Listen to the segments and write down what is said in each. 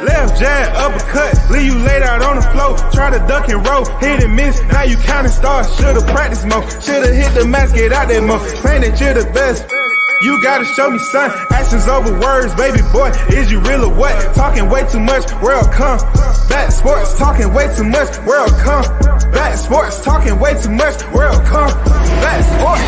Left jab, uppercut, leave you laid out on the floor. Try to duck and roll, hit and miss, now you counting stars. Should've practiced more, should've hit the mask, get out there more. Saying that you're the best, you gotta show me son. Actions over words, baby boy, is you real or what? Talking way too much, world come. Back sports, talking way too much, world come. Back sports, talking way too much, world come. Back sports.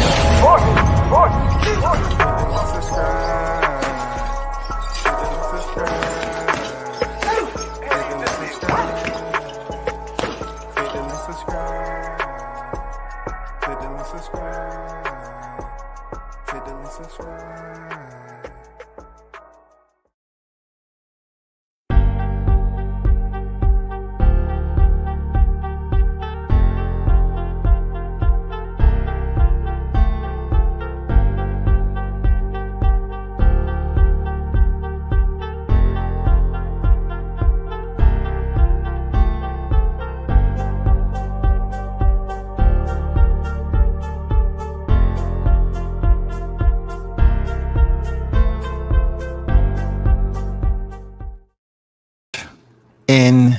In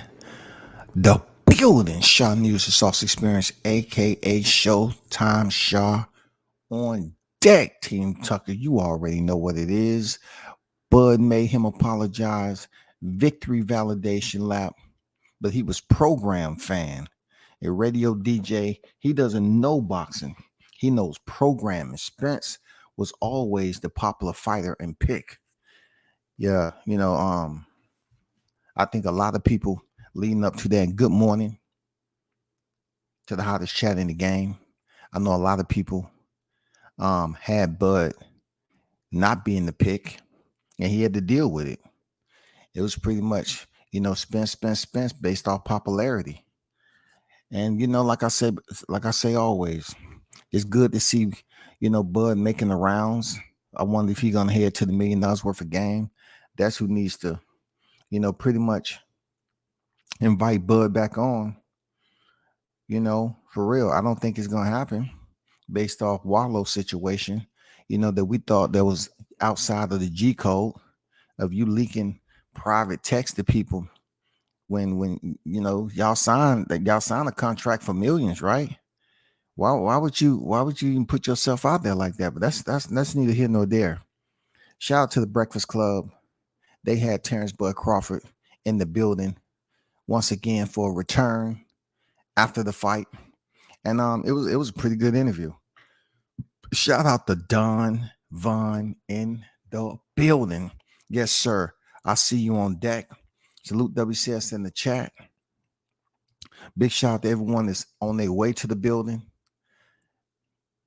the building, Shaw News and Sauce Experience, aka Showtime Shaw on deck. Team Tucker, you already know what it is. Bud made him apologize. Victory validation lap, but he was program fan, a radio DJ. He doesn't know boxing. He knows programming. Spence was always the popular fighter and pick. Yeah, I think a lot of people leading up to that good morning to the hottest chat in the game. I know a lot of people had Bud not being the pick, and he had to deal with it. It was pretty much, Spence based off popularity. And, like I say always, it's good to see, Bud making the rounds. I wonder if he's going to head to the $1 million worth of game. That's who needs to, pretty much invite Bud back on, for real. I don't think it's going to happen based off Wallow's situation, that we thought that was outside of the G code of you leaking private text to people when y'all signed a contract for millions, right? Why would you even put yourself out there like that? But that's neither here nor there. Shout out to the Breakfast Club. They had Terence Crawford in the building once again for a return after the fight. And it was a pretty good interview. Shout out to Don Vaughn in the building. Yes, sir. I see you on deck. Salute WCS in the chat. Big shout out to everyone that's on their way to the building.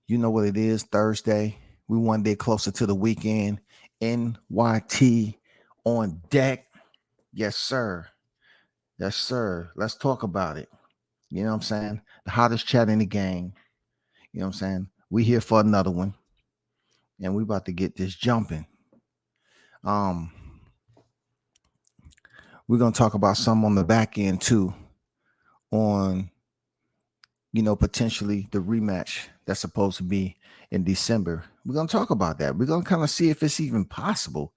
You know what it is, Thursday. We one day closer to the weekend. NYT on deck. Yes, sir. Yes, sir. Let's talk about it. You know what I'm saying? The hottest chat in the game. You know what I'm saying? We here for another one. And we about to get this jumping. We're going to talk about some on the back end too. On, potentially the rematch that's supposed to be in December. We're going to talk about that. We're going to kind of see if it's even possible.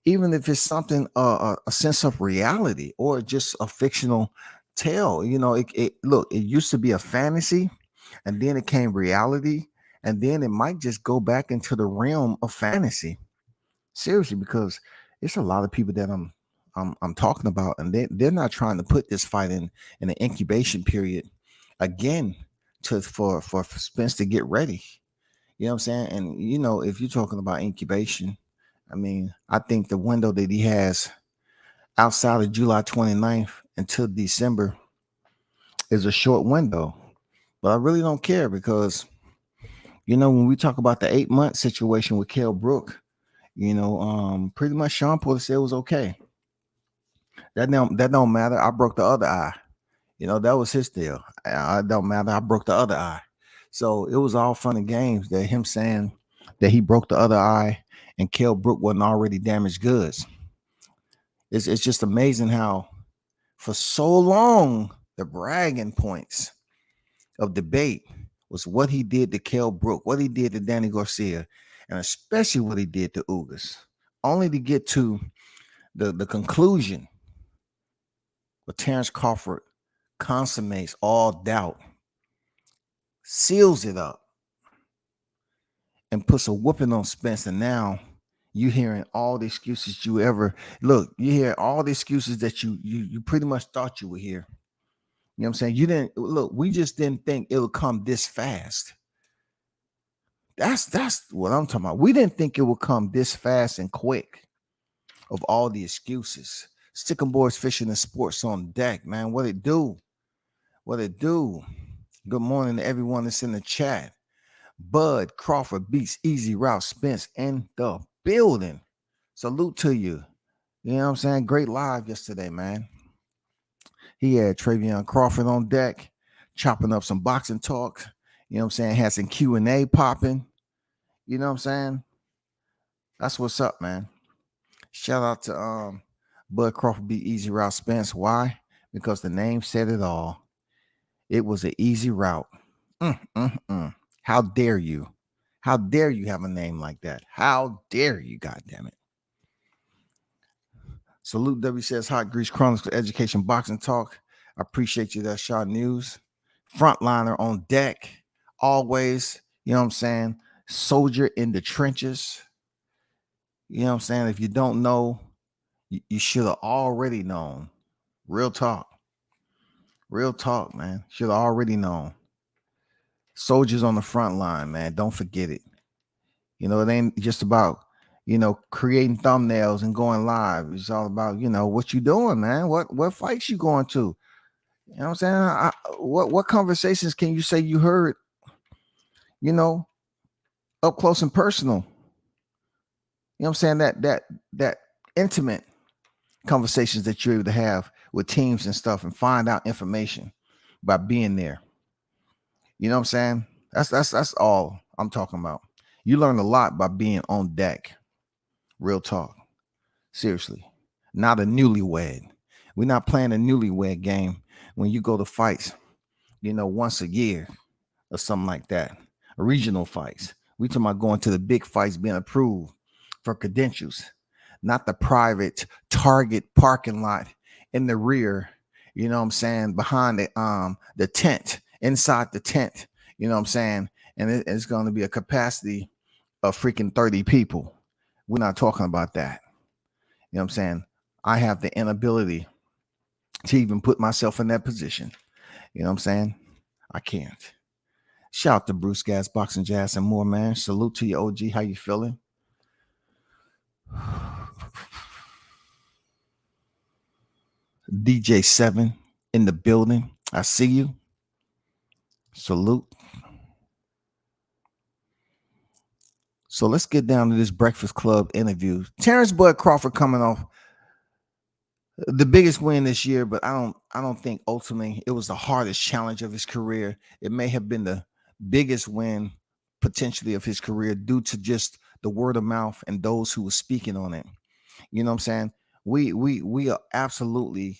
Even if it's something, a sense of reality or just a fictional tale. It used to be a fantasy and then it came reality. And then it might just go back into the realm of fantasy. Seriously, because it's a lot of people that I'm talking about, and they're not trying to put this fight in an incubation period again for Spence to get ready. You know what I'm saying? And if you're talking about incubation, I think the window that he has outside of July 29th until December is a short window. But I really don't care because, when we talk about the 8-month situation with Kell Brook, pretty much Sean Porter said it was okay. That don't matter. I broke the other eye. That was his deal. It don't matter. I broke the other eye. So it was all fun and games that him saying that he broke the other eye and Kell Brook wasn't already damaged goods. It's just amazing how for so long the bragging points of debate was what he did to Kell Brook, what he did to Danny Garcia, and especially what he did to Ugas, only to get to the conclusion where Terence Crawford consummates all doubt, seals it up, and puts a whooping on Spence. And now you hearing all the excuses you ever look. You hear all the excuses that you pretty much thought you would hear. You know what I'm saying? You didn't look. We just didn't think it would come this fast. That's what I'm talking about. We didn't think it would come this fast and quick. Of all the excuses, Stickum Boys Fishing and Sports on deck, man. What it do? What it do? Good morning to everyone that's in the chat. Bud Crawford beats Easy Route Spence in the building. Salute to you. You know what I'm saying? Great live yesterday, man. He had Travion Crawford on deck, chopping up some boxing talk. You know what I'm saying? Had some Q&A popping. You know what I'm saying? That's what's up, man. Shout out to Bud Crawford beat Easy Route Spence. Why? Because the name said it all. It was an easy route. How dare you? How dare you have a name like that? How dare you, goddammit. Salute W says Hot Grease Chronicles Education Boxing Talk. I appreciate you. That's Shaw News. Frontliner on deck. Always, you know what I'm saying? Soldier in the trenches. You know what I'm saying? If you don't know, you should have already known. Real talk. Real talk, man. Should have already known. Soldiers on the front line, man. Don't forget it. You know, it ain't just about, creating thumbnails and going live. It's all about, what you doing, man. What fights you going to? You know what I'm saying? What conversations can you say you heard, up close and personal? You know what I'm saying? That intimate conversations that you're able to have with teams and stuff and find out information by being there. You know what I'm saying? That's all I'm talking about. You learn a lot by being on deck. Real talk. Seriously. Not a newlywed. We're not playing a newlywed game when you go to fights, once a year or something like that. Regional fights. We talking about going to the big fights, being approved for credentials, not the private Target parking lot in the rear, you know what I'm saying, behind the tent, inside the tent, you know what I'm saying, and it's going to be a capacity of freaking 30 people. We're not talking about that. You know what I'm saying? I have the inability to even put myself in that position. You know what I'm saying? I can't. Shout out to Bruce Gas, Boxing Jazz, and more, man. Salute to you, OG. How you feeling? DJ7 in the building. I see you. Salute. So let's get down to this Breakfast Club interview. Terence Bud Crawford coming off the biggest win this year, but I don't think ultimately it was the hardest challenge of his career. It may have been the biggest win potentially of his career due to just the word of mouth and those who were speaking on it. You know what I'm saying? We are absolutely,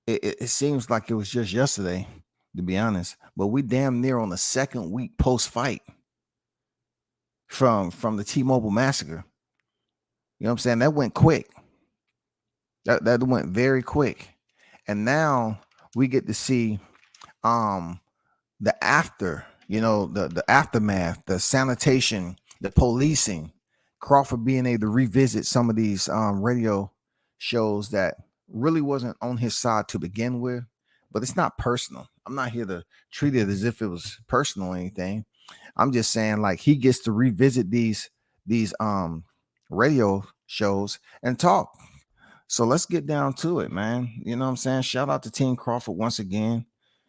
it seems like it was just yesterday, to be honest, but we damn near on the second week post-fight from the T-Mobile massacre. You know what I'm saying? That went quick. That went very quick. And now we get to see the after, the aftermath, the sanitation, the policing, Crawford being able to revisit some of these radio shows that really wasn't on his side to begin with, but it's not personal. I'm not here to treat it as if it was personal or anything. I'm just saying, like, he gets to revisit these radio shows and talk. So let's get down to it, man. You know what I'm saying? Shout out to Team Crawford once again.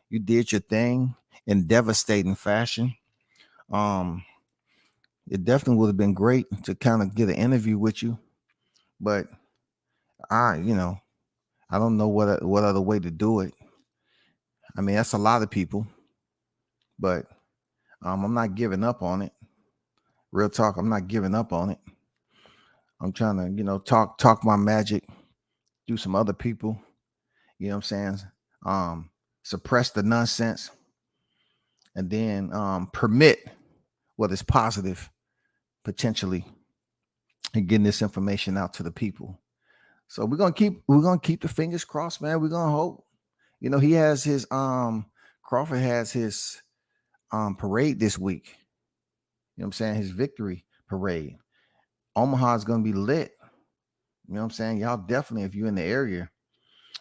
You did your thing in devastating fashion. It definitely would have been great to kind of get an interview with you, but I don't know what other way to do it. I mean, that's a lot of people, but I'm not giving up on it. Real talk, I'm not giving up on it. I'm trying to, talk my magic, do some other people, you know what I'm saying? Suppress the nonsense, and then permit what is positive potentially and getting this information out to the people. So we're gonna keep the fingers crossed, man. We're gonna hope. He has his Crawford has his parade this week. You know what I'm saying? His victory parade. Omaha is gonna be lit. You know what I'm saying? Y'all definitely, if you're in the area,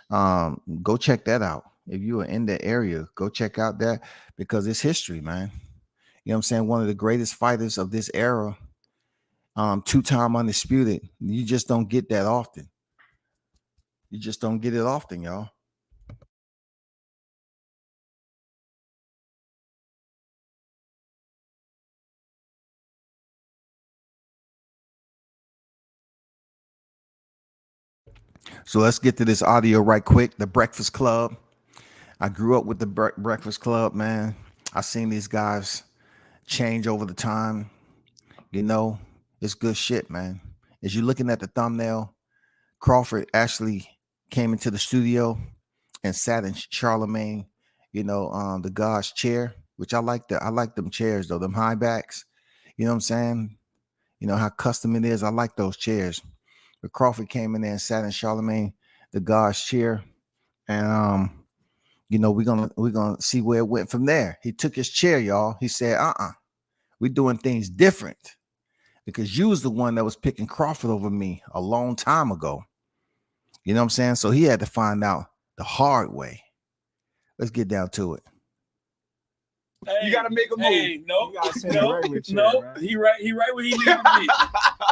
go check that out. If you are in the area, go check out that because it's history, man. You know what I'm saying? One of the greatest fighters of this era, two-time undisputed. You just don't get that often. You just don't get it often, y'all. So let's get to this audio right quick. The Breakfast Club. I grew up with the Breakfast Club, man. I seen these guys change over the time. It's good shit, man. As you're looking at the thumbnail, Crawford actually came into the studio and sat in Charlemagne, the God's chair, which I like. I like them chairs though, them high backs. You know what I'm saying? You know how custom it is. I like those chairs. But Crawford came in there and sat in Charlemagne, the God's chair, and we're gonna see where it went from there. He took his chair, y'all. He said, we're doing things different because you was the one that was picking Crawford over me a long time ago. You know what I'm saying? So he had to find out the hard way. Let's get down to it. Hey, you gotta make a move. Hey, no. He right where he needs to be.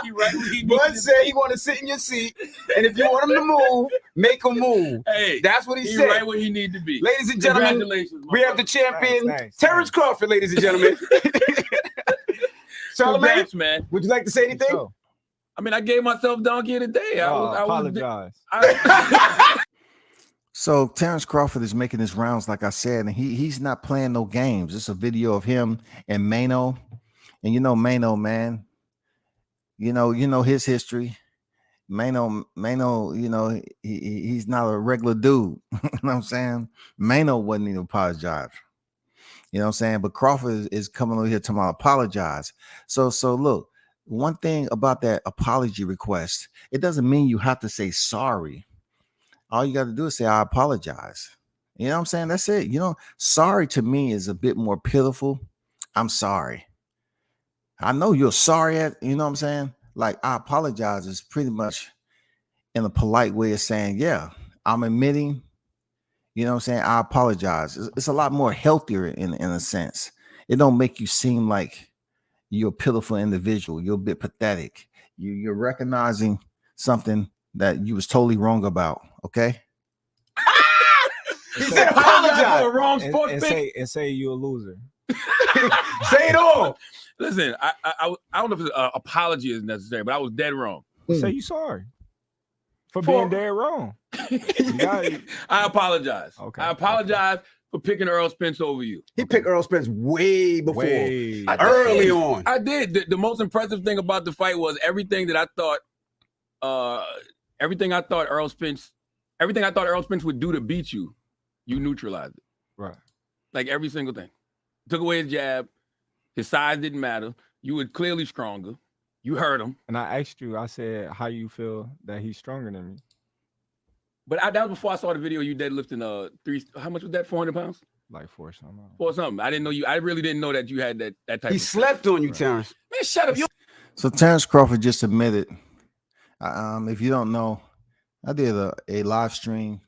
He right where he needs Bud to said be. he want to sit in your seat, and if you want him to move, make him move. Hey, that's what he he said. Right where he need to be. Ladies and gentlemen, congratulations, we have the champion, Terence Crawford. Ladies and gentlemen, Charlemagne, congrats, man. Would you like to say anything? So, I mean, I gave myself donkey of the day. I apologize. So Terence Crawford is making his rounds, like I said, and he's not playing no games. It's a video of him and Mano, and Mano, man. You know his history. Mano, he's not a regular dude. You know what I'm saying? Mano wasn't even apologize. You know what I'm saying? But Crawford is coming over here to apologize. So look, one thing about that apology request, it doesn't mean you have to say sorry. All you got to do is say, I apologize. You know what I'm saying? That's it. Sorry to me is a bit more pitiful. I'm sorry. I know you're sorry you know what I'm saying? Like, I apologize is pretty much in a polite way of saying, yeah, I'm admitting, you know what I'm saying? I apologize. It's a lot more healthier in a sense. It don't make you seem like you're a pitiful individual. You're a bit pathetic. You're recognizing something that you was totally wrong about. Okay. He said apologize for a wrong sport and say you're a loser. Say it all. Listen, I don't know if an apology is necessary, but I was dead wrong. Say you sorry for being dead wrong. I apologize. Okay. I apologize for picking Earl Spence over you. He picked Earl Spence way before, early on. I did. The most impressive thing about the fight was everything I thought Earl Spence would do to beat you, you neutralized it. Right. Like every single thing. Took away his jab. His size didn't matter. You were clearly stronger. You hurt him. And I asked you, I said, how you feel that he's stronger than me? But that was before I saw the video you deadlifting how much was that, 400 pounds? Like 4 something. 4 something. I didn't know I really didn't know that you had that type He of slept on you, Terence. Man, shut up. So Terence Crawford just admitted, if you don't know, I did a live stream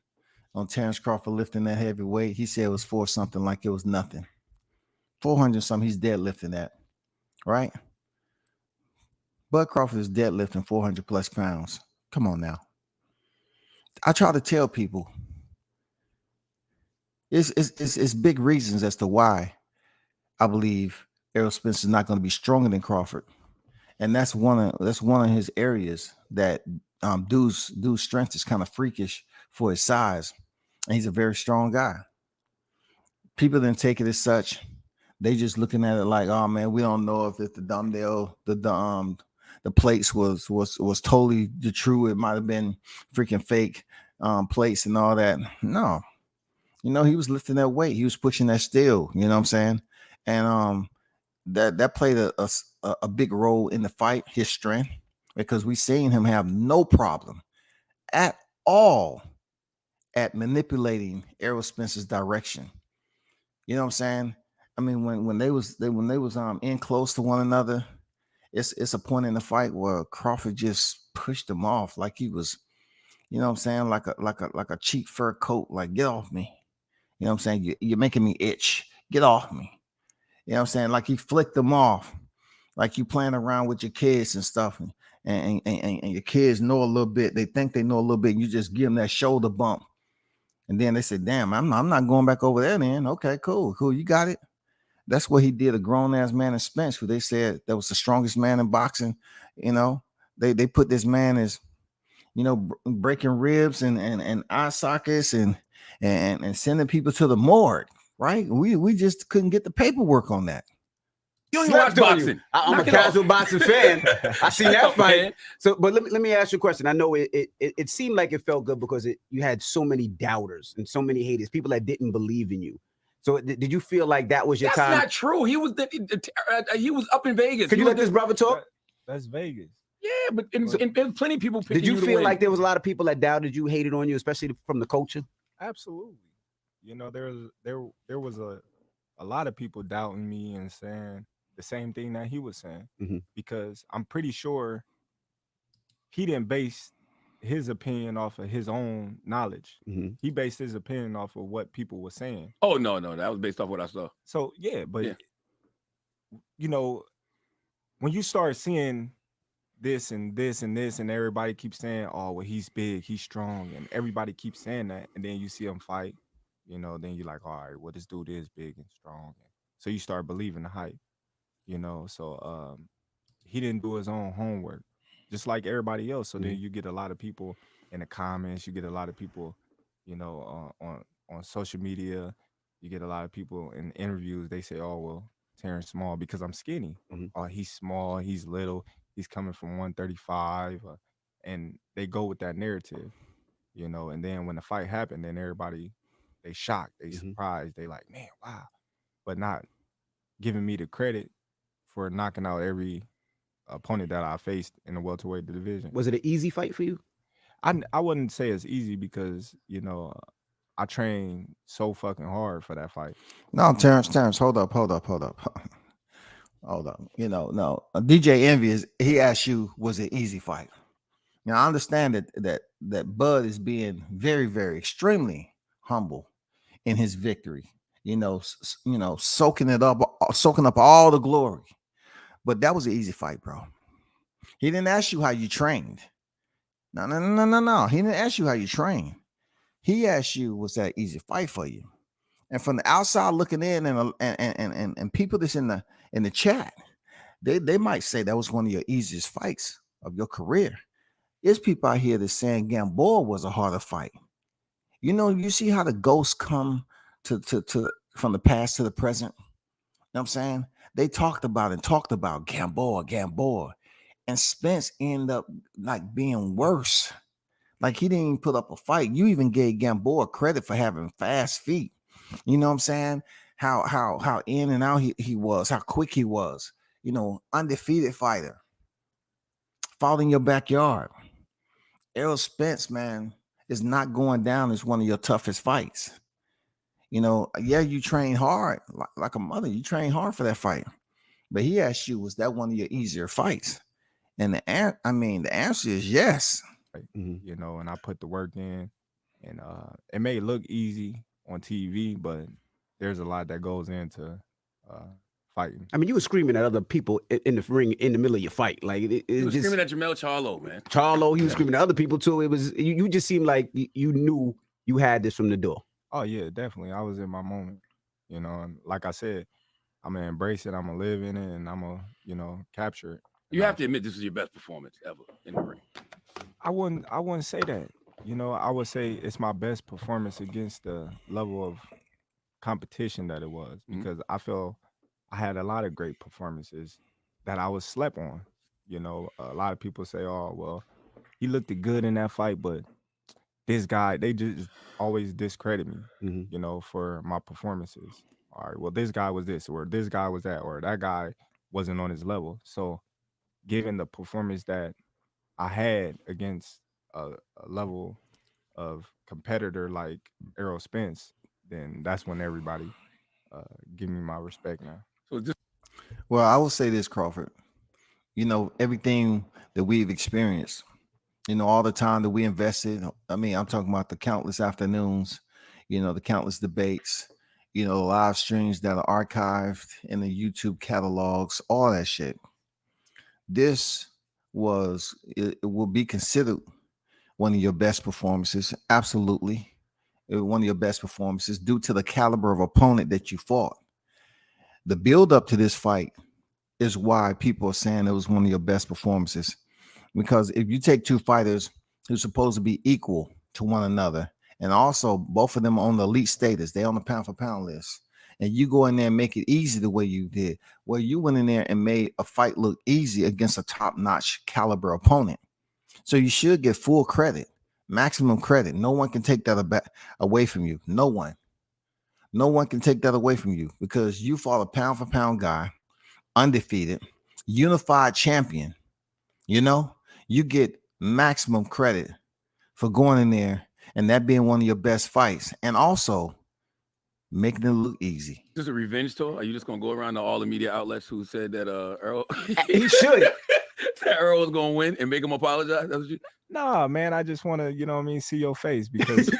on Terence Crawford lifting that heavy weight. He said it was 4 something, like it was nothing. 400 something, he's deadlifting that, right? Bud Crawford is deadlifting 400 plus pounds. Come on now. I try to tell people it's big reasons as to why I believe Errol Spence is not going to be stronger than Crawford, and that's one of his areas that dude's strength is kind of freakish for his size, and he's a very strong guy. People didn't take it as such. They just looking at it like, oh man, we don't know if it's the dumbbell, the plates was totally the true. It might have been freaking fake plates and all that. No, he was lifting that weight. He was pushing that steel. You know what I'm saying? and that played a big role in the fight, his strength, because we seen him have no problem at all at manipulating Errol Spence's direction. You know what I'm saying? I mean, when they was in close to one another, it's a point in the fight where Crawford just pushed him off like he was, you know what I'm saying, like a cheap fur coat, like get off me. You know what I'm saying? You're making me itch. Get off me. You know what I'm saying? Like he flicked them off, like you playing around with your kids and stuff, and your kids know a little bit. They think they know a little bit, and you just give them that shoulder bump, and then they say, "Damn, I'm not going back over there." Then okay, cool, you got it. That's what he did. A grown ass man in Spence, who they said that was the strongest man in boxing. You know, they put this man as, you know, breaking ribs and eye sockets and sending people to the morgue. Right? We just couldn't get the paperwork on that. You don't even watch boxing. I'm a casual boxing fan. I seen that fight. So, but let me ask you a question. I know it seemed like it felt good because you had so many doubters and so many haters, people that didn't believe in you. So, did you feel like that was your time? That's not true. He was up in Vegas. Could you let this brother talk? That's Vegas. Yeah, but there's plenty of people picking Did you to feel win. like there was a lot of people that doubted you, hated on you, especially from the culture? Absolutely. You know, there was a lot of people doubting me and saying the same thing that he was saying, because I'm pretty sure he didn't base his opinion off of his own knowledge. He based his opinion off of what people were saying. Oh no, that was based off what I saw. So yeah, but you know, when you start seeing this and this and this, and everybody keeps saying, "Oh, well, he's big, he's strong," and everybody keeps saying that, and then you see him fight, you know, then you're like, "All right, well, this dude is big and strong," so you start believing the hype, you know. So he didn't do his own homework, just like everybody else. So then you get a lot of people in the comments, you get a lot of people, you know, on social media, you get a lot of people in interviews. They say, "Oh, well, Terence small because I'm skinny. Oh, he's small, he's little, he's coming from 135," and they go with that narrative, you know. And then when the fight happened, then everybody, they shocked, they surprised, they like, "Man, wow," but not giving me the credit for knocking out every opponent that I faced in the welterweight division. Was it an easy fight for you? I wouldn't say it's easy because, you know, I trained so fucking hard for that fight. No, Terence, hold up. Hold up. You know, no. DJ Envy he asked you, was it easy fight? Now I understand that Bud is being very, very extremely humble in his victory. You know, soaking up all the glory. But that was an easy fight, bro. He didn't ask you how you trained. No. He didn't ask you how you trained. He asked you, was that easy fight for you? And from the outside looking in, and people that's in the chat, they might say that was one of your easiest fights of your career. There's people out here that's saying Gamboa was a harder fight. You know, you see how the ghosts come to from the past to the present. You know what I'm saying? They talked about Gamboa, and Spence ended up like being worse. Like he didn't even put up a fight. You even gave Gamboa credit for having fast feet. You know what I'm saying? How in and out he was, how quick he was. You know, undefeated fighter. Fought in your backyard. Errol Spence, man, is not going down as one of your toughest fights. You know, yeah, you train hard like a mother. You train hard for that fight. But he asked you, was that one of your easier fights? And the answer is yes. You know, and I put the work in, and it may look easy on TV, but there's a lot that goes into fighting. I mean, you were screaming at other people in the ring in the middle of your fight. Like you were screaming at Jamel Charlo, man. Charlo, he was screaming at other people too. It was you just seemed like you knew you had this from the door. Oh yeah, definitely. I was in my moment, you know, and like I said, I'm gonna embrace it, I'm gonna live in it, and I'm gonna, you know, capture it. You have to admit this was your best performance ever in the ring. I wouldn't say that. You know, I would say it's my best performance against the level of competition that it was, because I feel I had a lot of great performances that I was slept on. You know, a lot of people say, "Oh, well, he looked good in that fight," but this guy, they just always discredit me, you know, for my performances all right, well, this guy was this, or this guy was that, or that guy wasn't on his level. So, given the performance that I had against a level of competitor like Errol Spence, then that's when everybody give me my respect now. So just Well, I will say this, Crawford. Everything that we've experienced, all the time that we invested. I mean, I'm talking about the countless afternoons, the countless debates, live streams that are archived in the YouTube catalogs, all that shit. This it will be considered one of your best performances. Absolutely. One of your best performances due to the caliber of opponent that you fought. The build up to this fight is why people are saying it was one of your best performances. Because if you take two fighters who's supposed to be equal to one another, and also both of them on the elite status, they on the pound for pound list, and you go in there and make it easy the way you did, well, you went in there and made a fight look easy against a top-notch caliber opponent. So you should get full credit, maximum credit. No one can take that away from you. No one. No one can take that away from you because you fought a pound for pound guy, undefeated, unified champion. You get maximum credit for going in there and that being one of your best fights, and also making it look easy. Just a revenge tour? Are you just gonna go around to all the media outlets who said that Earl He should. that Earl was gonna win and make him apologize? That's what you... Nah, man, I just want to, see your face because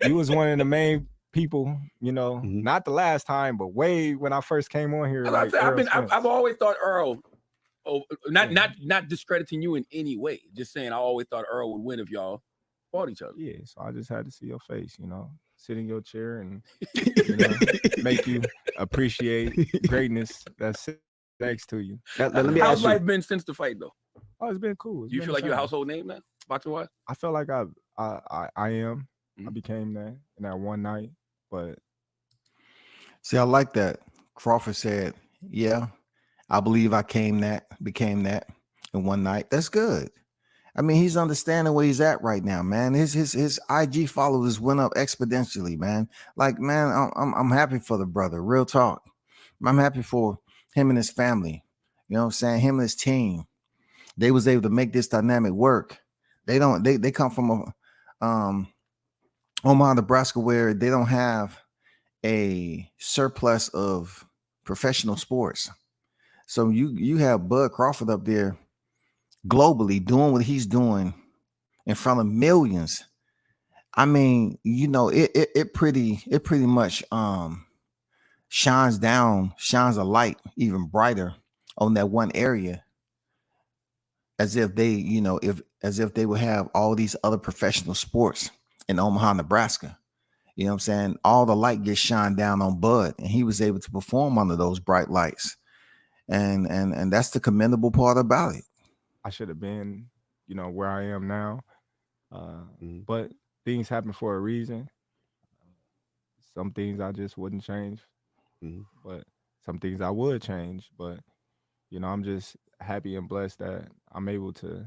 you was one of the main people, not the last time, but way when I first came on here. I've always thought Earl. Oh, not discrediting you in any way. Just saying, I always thought Earl would win if y'all fought each other. Yeah, so I just had to see your face, sit in your chair and make you appreciate greatness that's next to you. Let me How's ask you. life been since the fight, though? Oh, it's been cool. Do you feel like you're a household name now, boxing wise? I feel like I am. Mm-hmm. I became that in that one night, but See, I like that. Crawford said, "Yeah, I believe I became that in one night." That's good. I mean, he's understanding where he's at right now, man. His IG followers went up exponentially, man. Like, man, I'm happy for the brother. Real talk. I'm happy for him and his family. You know what I'm saying? Him and his team. They was able to make this dynamic work. They come from Omaha, Nebraska, where they don't have a surplus of professional sports. So you have Bud Crawford up there globally doing what he's doing in front of millions. I mean, it pretty much shines a light even brighter on that one area, as if they, as if they would have all these other professional sports in Omaha, Nebraska. You know what I'm saying? All the light gets shined down on Bud, and he was able to perform under those bright lights. And that's the commendable part about it. I should have been, where I am now. But things happen for a reason. Some things I just wouldn't change, but some things I would change. But, I'm just happy and blessed that I'm able to,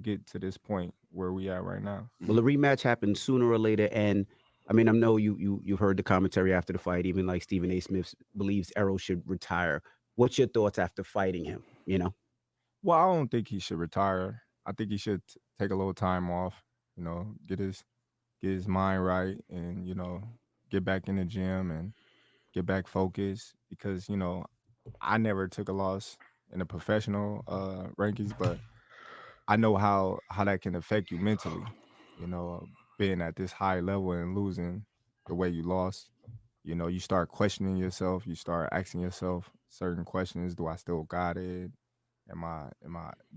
get to this point where we at right now. Well, the rematch happened sooner or later, and I mean, I know you've heard the commentary after the fight. Even like Stephen A. Smith believes Errol should retire. What's your thoughts after fighting him? Well, I don't think he should retire. I think he should take a little time off. Get his mind right, and get back in the gym and get back focused. Because I never took a loss in the professional rankings, but I know how that can affect you mentally. Being at this high level and losing the way you lost. You start questioning yourself. You start asking yourself certain questions. Do I still got it? Am I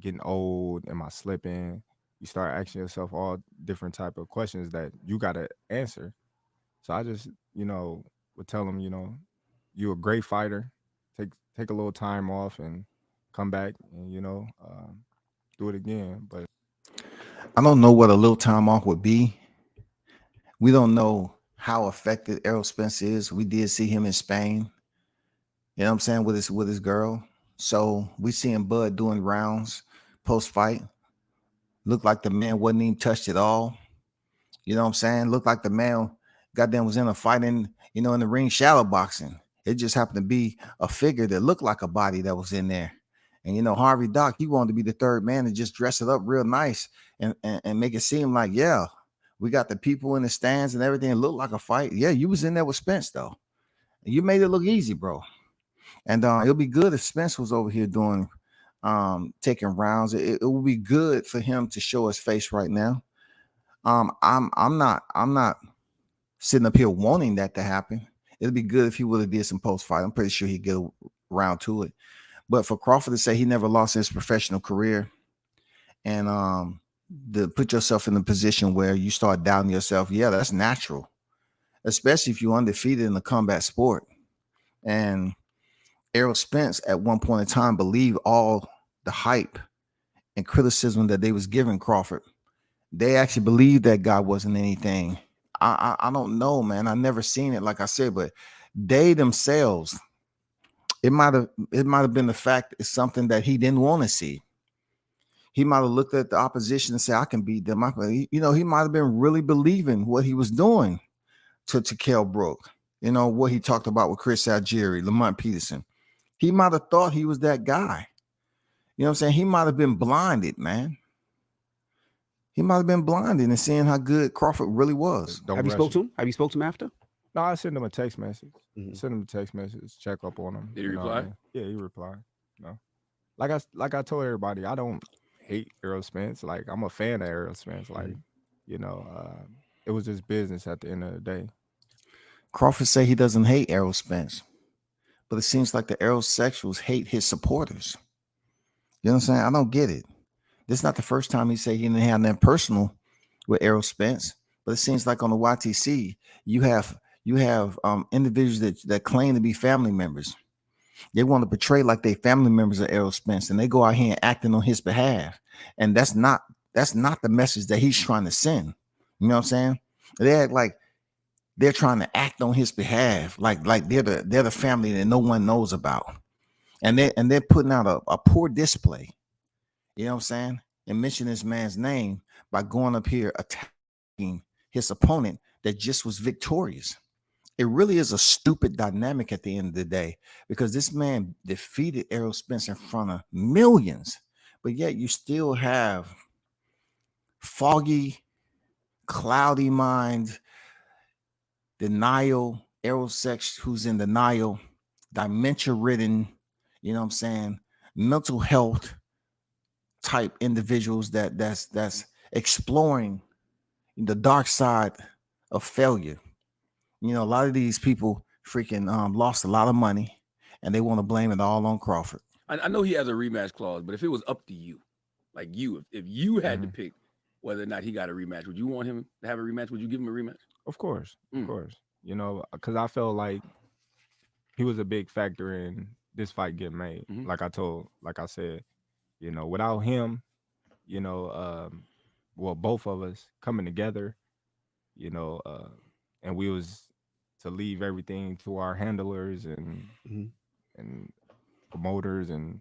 getting old? Am I slipping? You start asking yourself all different type of questions that you got to answer. So I just, would tell them, you're a great fighter. Take a little time off and come back and, do it again. But I don't know what a little time off would be. We don't know how affected Errol Spence is. We did see him in Spain. You know what I'm saying, with his girl. So we seeing Bud doing rounds post-fight. Looked like the man wasn't even touched at all. You know what I'm saying? Looked like the man goddamn was in a fight and You know, in the ring shadow boxing, it just happened to be a figure that looked like a body that was in there. And you know, Harvey Doc, he wanted to be the third man and just dress it up real nice and make it seem like, yeah, we got the people in the stands and everything. It looked like a fight. Yeah, you was in there with Spence though. You made it look easy, bro. And it'll be good if Spence was over here doing taking rounds. It would be good for him to show his face right now. I'm not sitting up here wanting that to happen. It'd be good if he would have did some post fight. I'm pretty sure he'd get around to it. But for Crawford to say he never lost in his professional career, and to put yourself in a position where you start doubting yourself, yeah, that's natural, especially if you're undefeated in a combat sport. And Errol Spence at one point in time believed all the hype and criticism that they was giving Crawford. They actually believed that guy wasn't anything. I don't know, man. I never seen it, like I said, but they themselves, it might have been the fact it's something that he didn't want to see. He might have looked at the opposition and said, I can beat them. You know, he might have been really believing what he was doing to Kell Brook. You know, what he talked about with Chris Algieri, Lamont Peterson. He might have thought he was that guy. You know what I'm saying? He might have been blinded, man. He might have been blinded and seeing how good Crawford really was. Have you spoke to him? Have you spoke to him after? No, I sent him a text message. Send him a text message, check up on him. Did he reply? Yeah, he replied. No. Like I told everybody, I don't hate Errol Spence. Like, I'm a fan of Errol Spence. Like, you know, it was just business at the end of the day. Crawford say he doesn't hate Errol Spence, but it seems like the Errol sexuals hate his supporters. You know what I'm saying? I don't get it. This is not the first time he said he didn't have nothing personal with Errol Spence, but it seems like on the YTC, you have individuals that claim to be family members. They want to portray like they family members of Errol Spence, and they go out here and acting on his behalf. And that's not the message that he's trying to send. You know what I'm saying? They act like they're trying to act on his behalf, like they're the family that no one knows about, and they're putting out a poor display. You know what I'm saying? And mention this man's name by going up here attacking his opponent that just was victorious. It really is a stupid dynamic at the end of the day, because this man defeated Errol Spence in front of millions, but yet you still have foggy, cloudy mind, denial, Errol Sex who's in denial, dementia ridden, you know what I'm saying, mental health type individuals that's exploring the dark side of failure. You know, a lot of these people freaking lost a lot of money, and they want to blame it all on Crawford. I know he has a rematch clause, but if it was up to you, like if you had to pick whether or not he got a rematch, would you want him to have a rematch? Would you give him a rematch? Of course. You know, because I felt like he was a big factor in this fight getting made. Like I said, you know, without him, you know, well, both of us coming together, you know, and we was to leave everything to our handlers and promoters and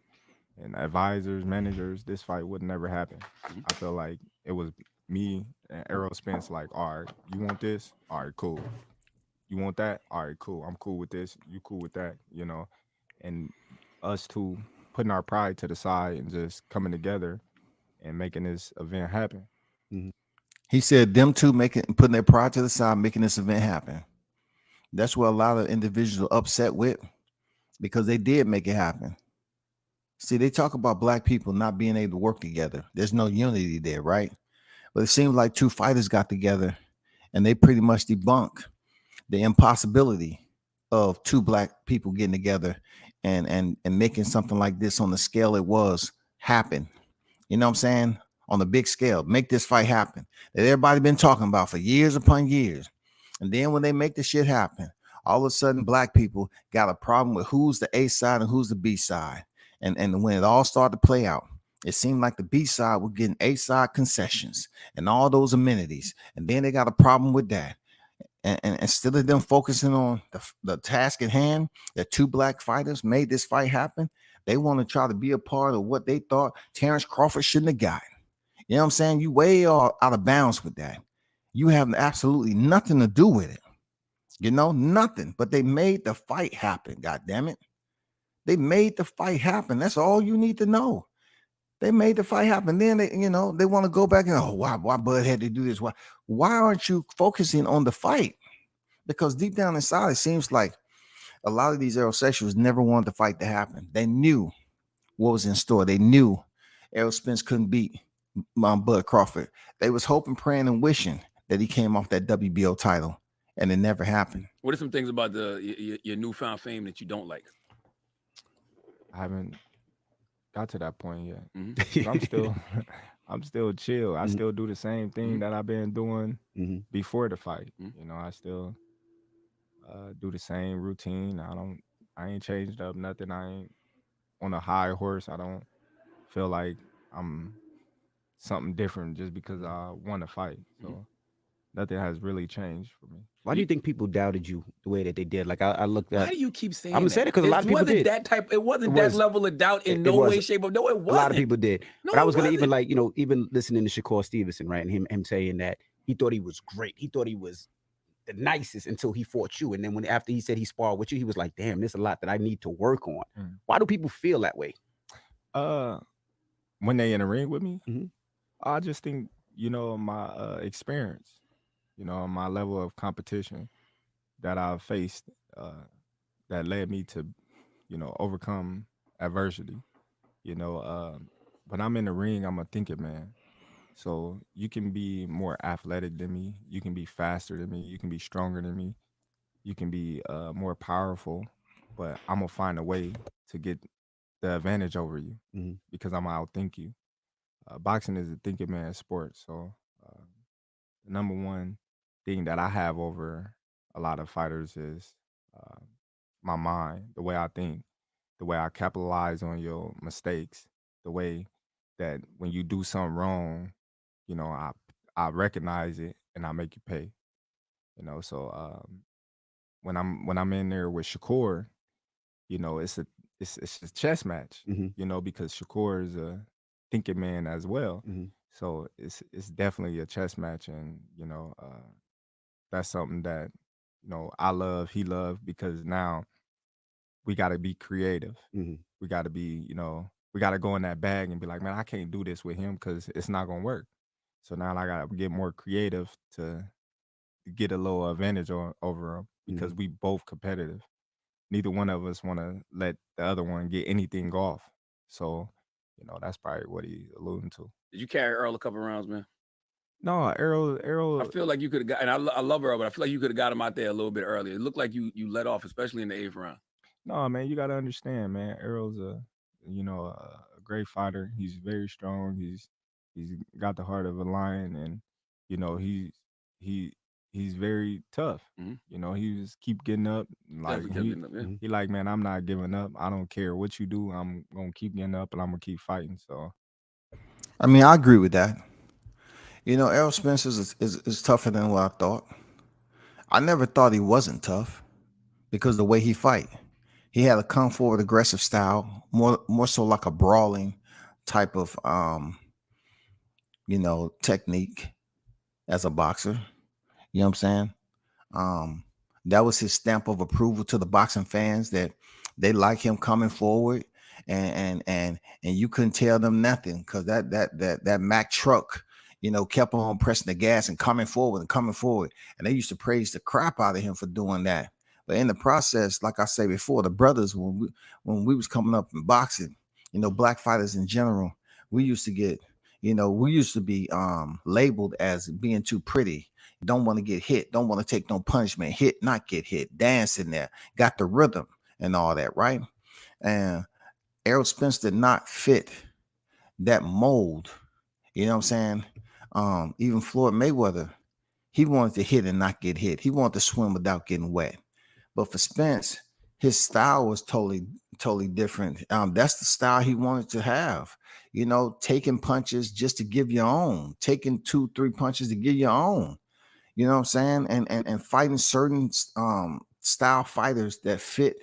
advisors, managers, this fight would never happen. I feel like it was me and Errol Spence, like, all right, you want this? All right, cool. You want that? All right, cool. I'm cool with this. You cool with that, you know? And us two putting our pride to the side and just coming together and making this event happen. He said them two putting their pride to the side, making this event happen. That's what a lot of individuals are upset with, because they did make it happen. See, they talk about black people not being able to work together. There's no unity there, right? But it seems like two fighters got together and they pretty much debunk the impossibility of two black people getting together and making something like this on the scale it was happen. You know what I'm saying? On the big scale, make this fight happen that everybody been talking about for years upon years. And then when they make the shit happen, all of a sudden black people got a problem with who's the A side and who's the B side. And when it all started to play out, it seemed like the B side was getting A side concessions and all those amenities. And then they got a problem with that. And instead of them focusing on the task at hand, that two black fighters made this fight happen, they want to try to be a part of what they thought Terence Crawford shouldn't have gotten. You know what I'm saying? You way out of bounds with that. You have absolutely nothing to do with it. Nothing. But they made the fight happen. God damn it. They made the fight happen. That's all you need to know. They made the fight happen. Then they want to go back and why Bud had to do this? Why aren't you focusing on the fight? Because deep down inside, it seems like a lot of these aerosexuals never wanted the fight to happen. They knew what was in store. They knew Errol Spence couldn't beat Bud Crawford. They was hoping, praying, and wishing that he came off that WBO title, and it never happened. What are some things about your newfound fame that you don't like? I haven't got to that point yet. Mm-hmm. I'm still chill. I still do the same thing that I've been doing before the fight. I still do the same routine. I ain't changed up nothing. I ain't on a high horse. I don't feel like I'm something different just because I won a fight. So nothing has really changed for me. Why do you think people doubted you the way that they did? Like I looked at. Why do you keep saying? I'm gonna say it because a lot of people did. It wasn't that level of doubt in no way, shape, or no. It wasn't. A lot of people did. No, but I was gonna even listening to Shakur Stevenson, right, and him saying that he thought he was great. He thought he was the nicest until he fought you, and then after he said he sparred with you, he was like, "Damn, there's a lot that I need to work on." Why do people feel that way? When they in the ring with me, I just think my experience, my level of competition that I've faced, that led me to, overcome adversity. When I'm in the ring, I'm a thinking man. So you can be more athletic than me. You can be faster than me. You can be stronger than me. You can be more powerful, but I'm gonna find a way to get the advantage over you because I'm gonna outthink you. Boxing is a thinking man sport. So the number one thing that I have over a lot of fighters is my mind, the way I think, the way I capitalize on your mistakes, the way that when you do something wrong, I recognize it and I make you pay. So when I'm in there with Shakur, it's a chess match, because Shakur is a thinking man as well. So it's definitely a chess match, and that's something that I love, he loved, because now we got to be creative. We got to be, we got to go in that bag and be like, man, I can't do this with him because it's not gonna work. So now I got to get more creative to get a little advantage over him because we both competitive. Neither one of us want to let the other one get anything off. So, that's probably what he's alluding to. Did you carry Earl a couple rounds, man? No, Errol. I feel like you could have got, and I love Earl, but I feel like you could have got him out there a little bit earlier. It looked like you let off, especially in the 8th round. No, man, you got to understand, man. Errol's a great fighter. He's very strong. He's got the heart of a lion, and he's very tough. He just keep getting up. Like he like, man, I'm not giving up. I don't care what you do. I'm gonna keep getting up, and I'm gonna keep fighting. So, I mean, I agree with that. Errol Spence is tougher than what I thought. I never thought he wasn't tough because of the way he fight. He had a come forward aggressive style, more so like a brawling type of technique as a boxer. You know what I'm saying? That was his stamp of approval to the boxing fans, that they like him coming forward, and you couldn't tell them nothing because that Mack truck, kept on pressing the gas and coming forward, and they used to praise the crap out of him for doing that. But in the process, like I say before, the brothers, when we was coming up in boxing, black fighters in general, we used to get, we used to be labeled as being too pretty. Don't want to get hit. Don't want to take no punishment. Hit, not get hit. Dance in there. Got the rhythm and all that, right? And Errol Spence did not fit that mold. You know what I'm saying? Even Floyd Mayweather, he wanted to hit and not get hit. He wanted to swim without getting wet. But for Spence, his style was totally different. That's the style he wanted to have. Taking punches just to give your own. Taking 2-3 punches to give your own. You know what I'm saying? And fighting certain style fighters that fit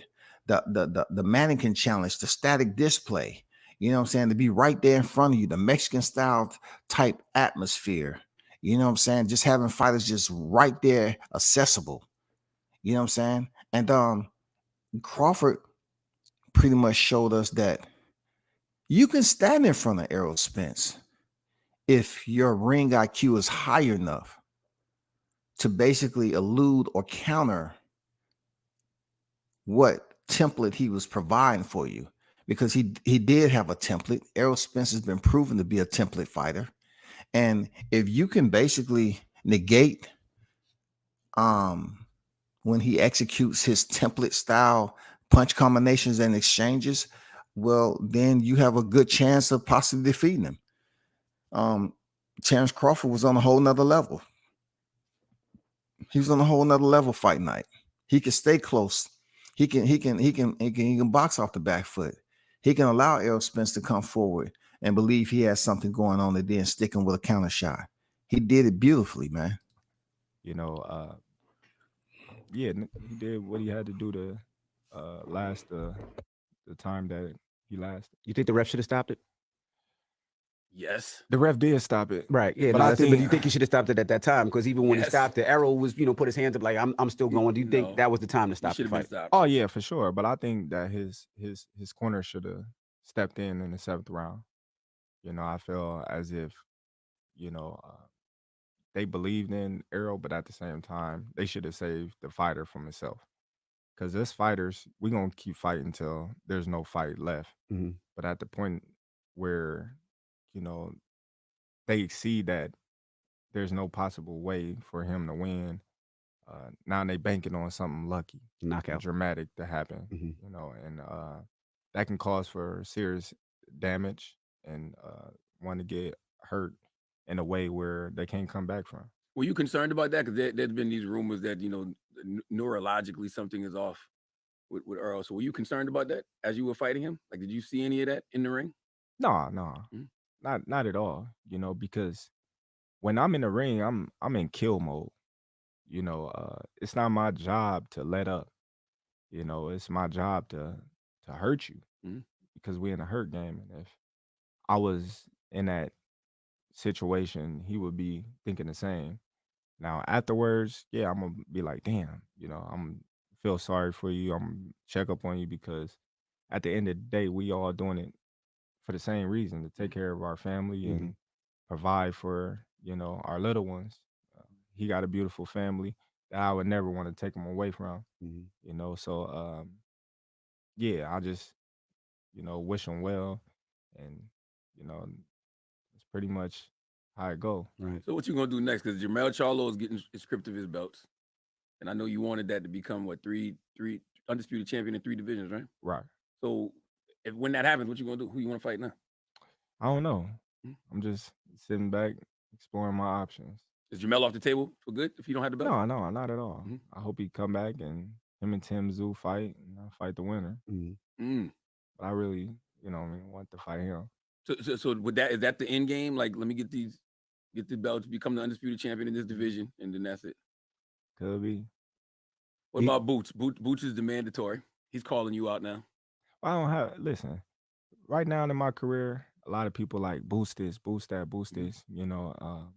the mannequin challenge, the static display. You know what I'm saying? To be right there in front of you, the Mexican style type atmosphere. You know what I'm saying? Just having fighters just right there accessible. You know what I'm saying? And Crawford pretty much showed us that you can stand in front of Errol Spence if your ring IQ is high enough to basically elude or counter what template he was providing for you. Because he did have a template. Errol Spence has been proven to be a template fighter. And if you can basically negate when he executes his template style punch combinations and exchanges, well, then you have a good chance of possibly defeating him. Terence Crawford was on a whole nother level. He was on a whole nother level fight night. He can stay close. He can box off the back foot. He can allow Errol Spence to come forward and believe he has something going on and then stick him with a counter shot. He did it beautifully, man. You know, yeah, he did what he had to do to last the time that he lasted. You think the ref should have stopped it? Yes. The ref did stop it. Right. Yeah. But No, I but you think think he should have stopped it at that time? Because even when he Yes. stopped it, Errol was, put his hands up like, I'm still going. Do you think No. that was the time to He stop the should have been fight? stopped. Oh yeah, for sure. But I think that his corner should have stepped in the 7th round. You know, I feel as if, you know, they believed in Errol, but at the same time, they should have saved the fighter from himself. Because as fighters, we're gonna keep fighting until there's no fight left. Mhm. But at the point where, you know, they see that there's no possible way for him to win, now they banking on something lucky, Knockout. dramatic to happen. Mhm. You know, and that can cause for serious damage and one to get hurt in a way where they can't come back from. Were you concerned about that? Because there's been these rumors that, neurologically something is off with Earl. So were you concerned about that as you were fighting him? Like, did you see any of that in the ring? No, Mm-hmm. not at all. You know, because when I'm in the ring, I'm in kill mode. You know, it's not my job to let up. You know, it's my job to hurt you Mhm. because we're in a hurt game. And if I was in that situation, he would be thinking the same. Now afterwards, yeah, I'm gonna be like, damn, you know, I'm feel sorry for you. I'm check up on you because at the end of the day, we all doing it for the same reason to take care of our family Mhm. and provide for, you know, our little ones. He got a beautiful family that I would never want to take him away from, Mhm. you know. So yeah, I just, you know, wish him well, and you know, it's pretty much how it go. Right. So what you gonna do next? Because Jermell Charlo is getting stripped of his belts, and I know you wanted that to become what three undisputed champion in 3 divisions, right? Right. So when that happens, what you gonna do? Who you want to fight now? I don't know. Mhm. I'm just sitting back, exploring my options. Is Jermell off the table for good if you don't have the belt? No, not at all. Mhm. I hope he come back and him and Tim Zoo fight, and I fight the winner. Mhm. Mm. But I really, you know, want to fight him. So with is that the end game? Like, let me get the belt to become the undisputed champion in this division, and then that's it. Could be. What about Boots? Boots is the mandatory. He's calling you out now. I don't have. Listen, right now in my career, a lot of people like boost this, boost that, boost Mhm. this. You know,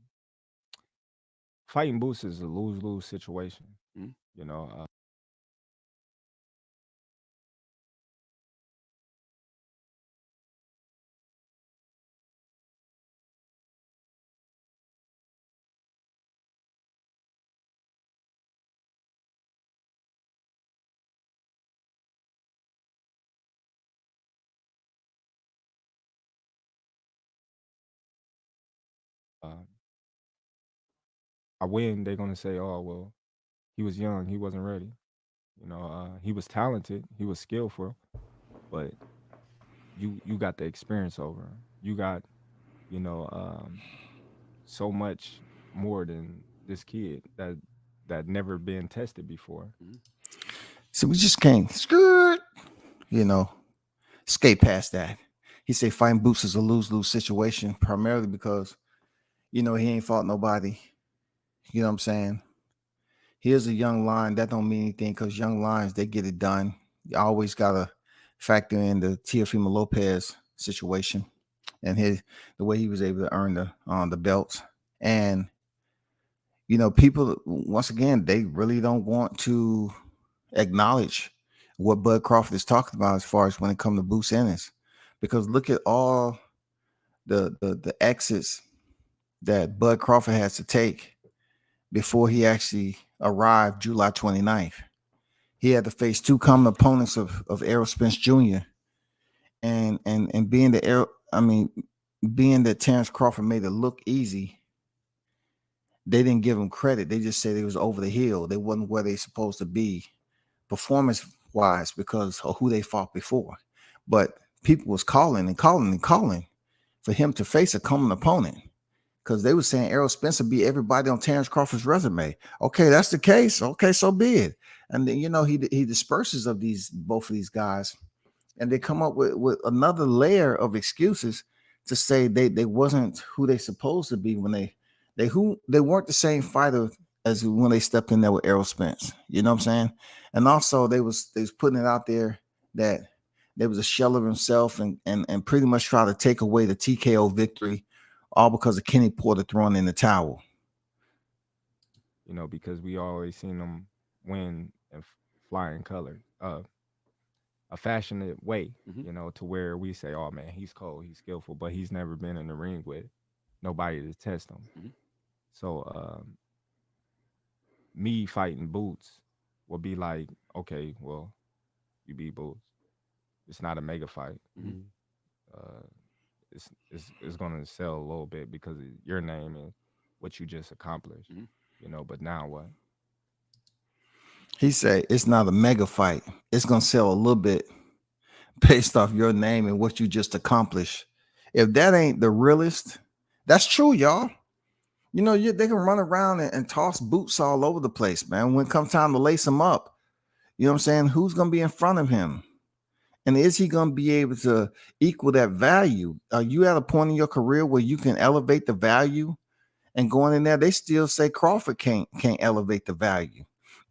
fighting Boots is a lose-lose situation. Mhm. You know, I win, they're gonna say, "Oh well, he was young, he wasn't ready." You know, he was talented, he was skillful, but you got the experience over him. You got, you know, so much more than this kid that never been tested before. So we just can't you know, skate past that. He said fighting Boots is a lose-lose situation, primarily because, you know, he ain't fought nobody. You know what I'm saying? Here's a young lion. That don't mean anything because young lions, they get it done. You always gotta factor in the Teofimo Lopez situation and the way he was able to earn the belts. And people once again they really don't want to acknowledge what Bud Crawford is talking about as far as when it comes to Boots Ennis, because look at all the exits that Bud Crawford has to take before he actually arrived July 29th. He had to face two common opponents of Errol Spence Jr. and being being that Terence Crawford made it look easy, they didn't give him credit. They just said it was over the hill. They wasn't where they supposed to be performance wise because of who they fought before. But people was calling and calling and calling for him to face a common opponent, because they were saying Errol Spence beat everybody on Terence Crawford's resume. Okay, that's the case. Okay, so be it. And then he disperses of both of these guys, and they come up with another layer of excuses to say they wasn't who they supposed to be when they weren't the same fighter as when they stepped in there with Errol Spence. You know what I'm saying? And also they was putting it out there that there was a shell of himself and pretty much try to take away the TKO victory, all because of Kenny Porter throwing in the towel. Because we always seen him win and fly in color, a fashionate way, to where we say, oh man, he's cold, he's skillful, but he's never been in the ring with nobody to test him. So me fighting Boots will be like, okay, well, you beat Boots. It's not a mega fight. It's going to sell a little bit because of your name and what you just accomplished. But now what? He said it's not a mega fight. It's going to sell a little bit based off your name and what you just accomplished. If that ain't the realest, that's true, y'all. They can run around and toss Boots all over the place, man. When it comes time to lace him up, you know what I'm saying? Who's going to be in front of him? And is he going to be able to equal that value? Are you at a point in your career where you can elevate the value? And going in there, they still say Crawford can't elevate the value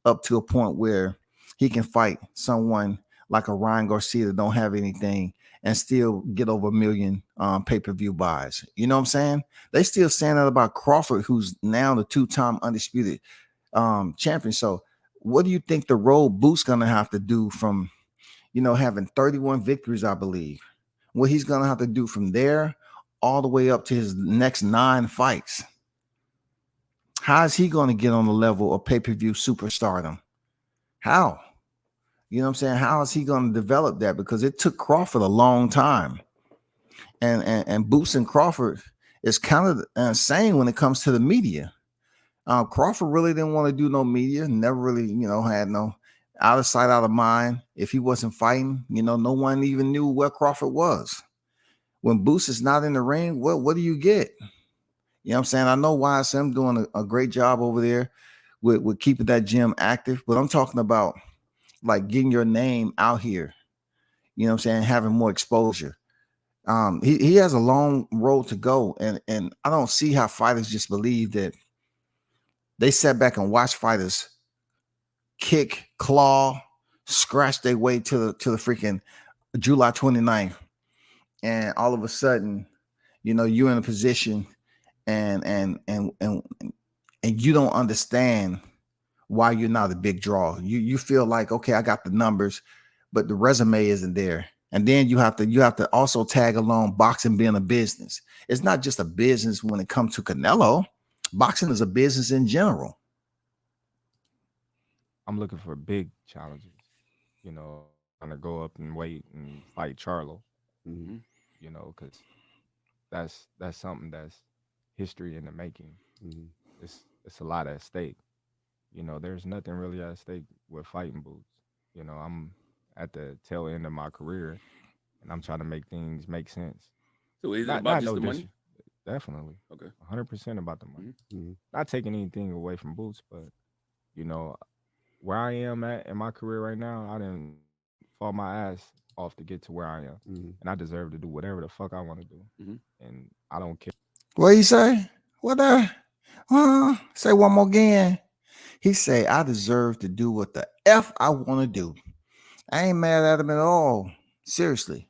up to a point where he can fight someone like a Ryan Garcia that don't have anything and still get over 1 million pay-per-view buys. You know what I'm saying? They still saying that about Crawford, who's now the 2-time undisputed champion. So what do you think the road Boots gonna have to do from, having 31 victories, I believe? What he's gonna have to do from there all the way up to his next 9 fights? How is he going to get on the level of pay-per-view superstardom? How? You know what I'm saying? How is he going to develop that? Because it took Crawford a long time. And Boots and Crawford is kind of insane when it comes to the media. Crawford really didn't want to do no media, never really, had no out of sight, out of mind. If he wasn't fighting, no one even knew where Crawford was. When Boots is not in the ring, what do you get? You know what I'm saying? I know YSM doing a great job over there with keeping that gym active, but I'm talking about like getting your name out here. You know what I'm saying? Having more exposure. He has a long road to go, and I don't see how fighters just believe that they sat back and watch fighters kick, claw, scratch their way to the freaking July 29th, and all of a sudden, you're in a position and you don't understand why you're not a big draw. You feel like, okay, I got the numbers, but the resume isn't there. And then you have to also tag along boxing being a business. It's not just a business when it comes to Canelo. Boxing is a business in general. I'm looking for big challenges, trying to go up and wait and fight Charlo, because that's something that's history in the making. It's a lot at stake. There's nothing really at stake with fighting Boots. I'm at the tail end of my career, and I'm trying to make things make sense. So is it about just the money? Definitely. Okay. 100% about the money. Not taking anything away from Boots, but where I am at in my career right now, I didn't fall my ass off to get to where I am, and I deserve to do whatever the fuck I want to do, and I don't care. What he say? What? Say one more again. He say, I deserve to do what the F I want to do. I ain't mad at him at all. Seriously.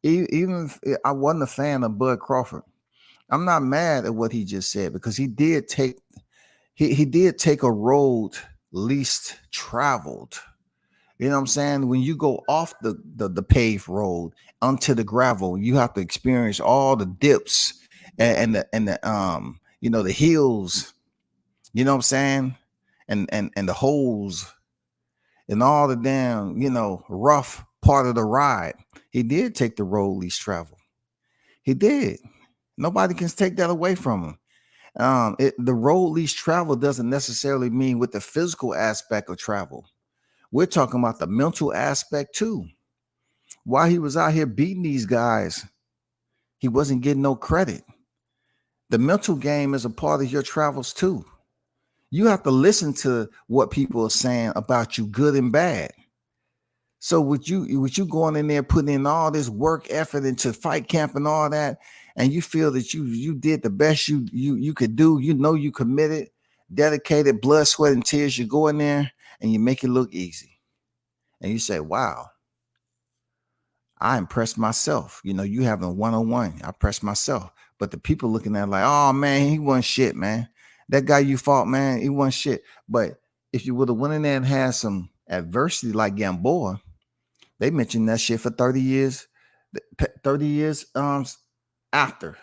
Even if I wasn't a fan of Bud Crawford, I'm not mad at what he just said, because he did take he did take a road least traveled. You know what I'm saying? When you go off the paved road onto the gravel, you have to experience all the dips and the the hills. You know what I'm saying? And the holes and all the damn rough part of the ride. He did take the road least traveled. He did. Nobody can take that away from him. The road least traveled doesn't necessarily mean with the physical aspect of travel. We're talking about the mental aspect too. While he was out here beating these guys, he wasn't getting no credit. The mental game is a part of your travels too. You have to listen to what people are saying about you, good and bad. So with you going in there putting in all this work effort into fight camp and all that, and you feel that you did the best you could do, you committed, dedicated, blood, sweat, and tears, you go in there and you make it look easy. And you say, wow, I impressed myself. You having a one-on-one. I pressed myself. But the people looking at it like, oh man, he wasn't shit, man. That guy you fought, man, he wasn't shit. But if you would have went in there and had some adversity like Gamboa, they mentioned that shit for 30 years, 30 years after.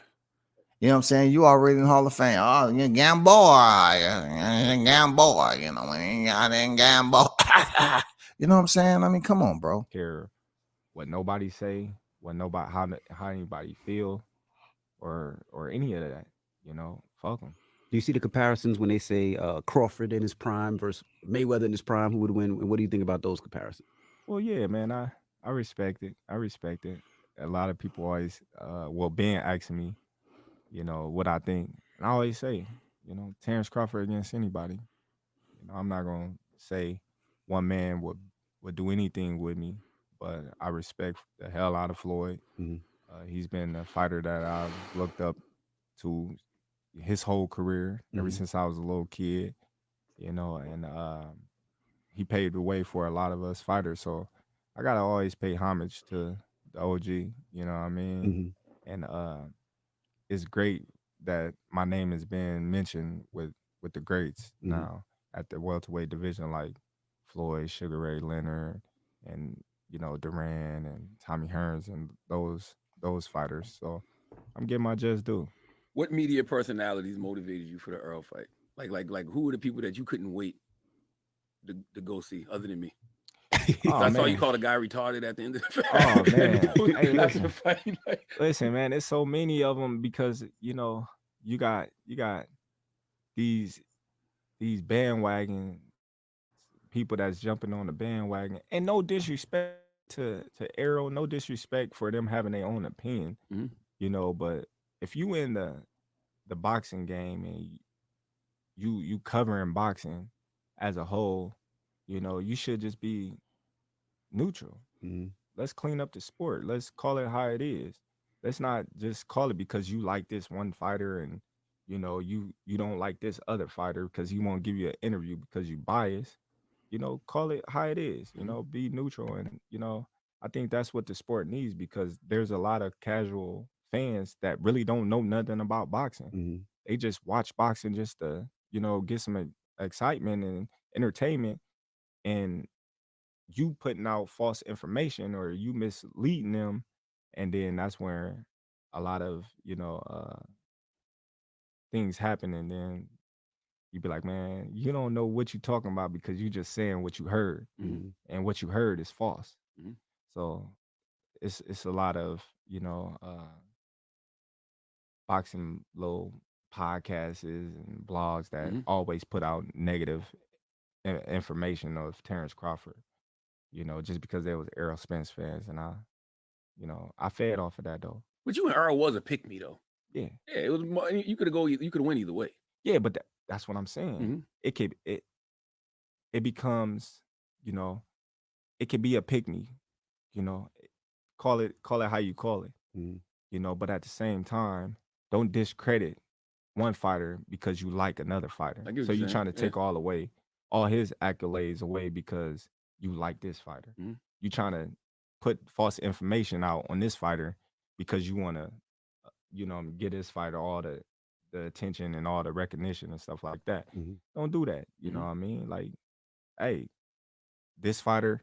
You know what I'm saying? You already in the Hall of Fame. Oh, yeah, Gamboa, Gamboa, I didn't Gamboa. You know what I'm saying? I mean, come on, bro. Care what nobody say, what nobody how anybody feel, or any of that. Fuck them. Do you see the comparisons when they say Crawford in his prime versus Mayweather in his prime? Who would win? And what do you think about those comparisons? Well, yeah, man, I respect it. I respect it. A lot of people always, Ben asking me, what I think, and I always say, Terence Crawford against anybody. I'm not gonna say one man would do anything with me, but I respect the hell out of Floyd. Mhm. He's been a fighter that I've looked up to his whole career, ever Mhm. since I was a little kid, and he paved the way for a lot of us fighters. So I gotta always pay homage to the OG, you know what I mean? Mhm. And it's great that my name has been mentioned with the greats Mhm. now at the welterweight division, like Floyd, Sugar Ray Leonard, and Duran and Tommy Hearns and those fighters. So I'm getting my just due. What media personalities motivated you for the Earl fight? Like who were the people that you couldn't wait to go see other than me? Oh I saw you man. call the guy retarded at the end of the fight. Oh man. Hey, After the listen. fight, like, Listen, man, it's so many of them because you got these bandwagon people that's jumping on the bandwagon, and no disrespect to Arrow, no disrespect for them having their own opinion, Mhm. but if you in the boxing game and you covering boxing as a whole, you should just be neutral. Mhm. Let's clean up the sport. Let's call it how it is. Let's not just call it because you like this one fighter and you don't like this other fighter because he won't give you an interview because you biased. Call it how it is. Mhm. Be neutral, and I think that's what the sport needs because there's a lot of casual fans that really don't know nothing about boxing. Mhm. They just watch boxing just to get some excitement and entertainment, and you putting out false information or you misleading them, and then that's where a lot of things happen, and then you be like, man, you don't know what you're talking about because you just saying what you heard, Mhm. Mhm. and what you heard is false. Mhm. So it's a lot of boxing little podcasts and blogs that Mhm. always put out negative information of Terence Crawford, just because they was Errol Spence fans, and I fed off of that though. But you and Earl was a pick me though. Yeah, Yeah, it was. You could have You could have went either way. yeah, but that's what I'm saying. Mhm. It becomes, you know, it could be a pick me, you know, call it how you call it, Mhm. but at the same time, don't discredit one fighter because you like another fighter. I get what So you're you're saying. trying to Yeah. take all his accolades away because you like this fighter. Mhm. You trying to put false information out on this fighter because you want to, get this fighter all the the attention and all the recognition and stuff like that. Mhm. Don't do that. You know what I mean? Like, hey, this fighter,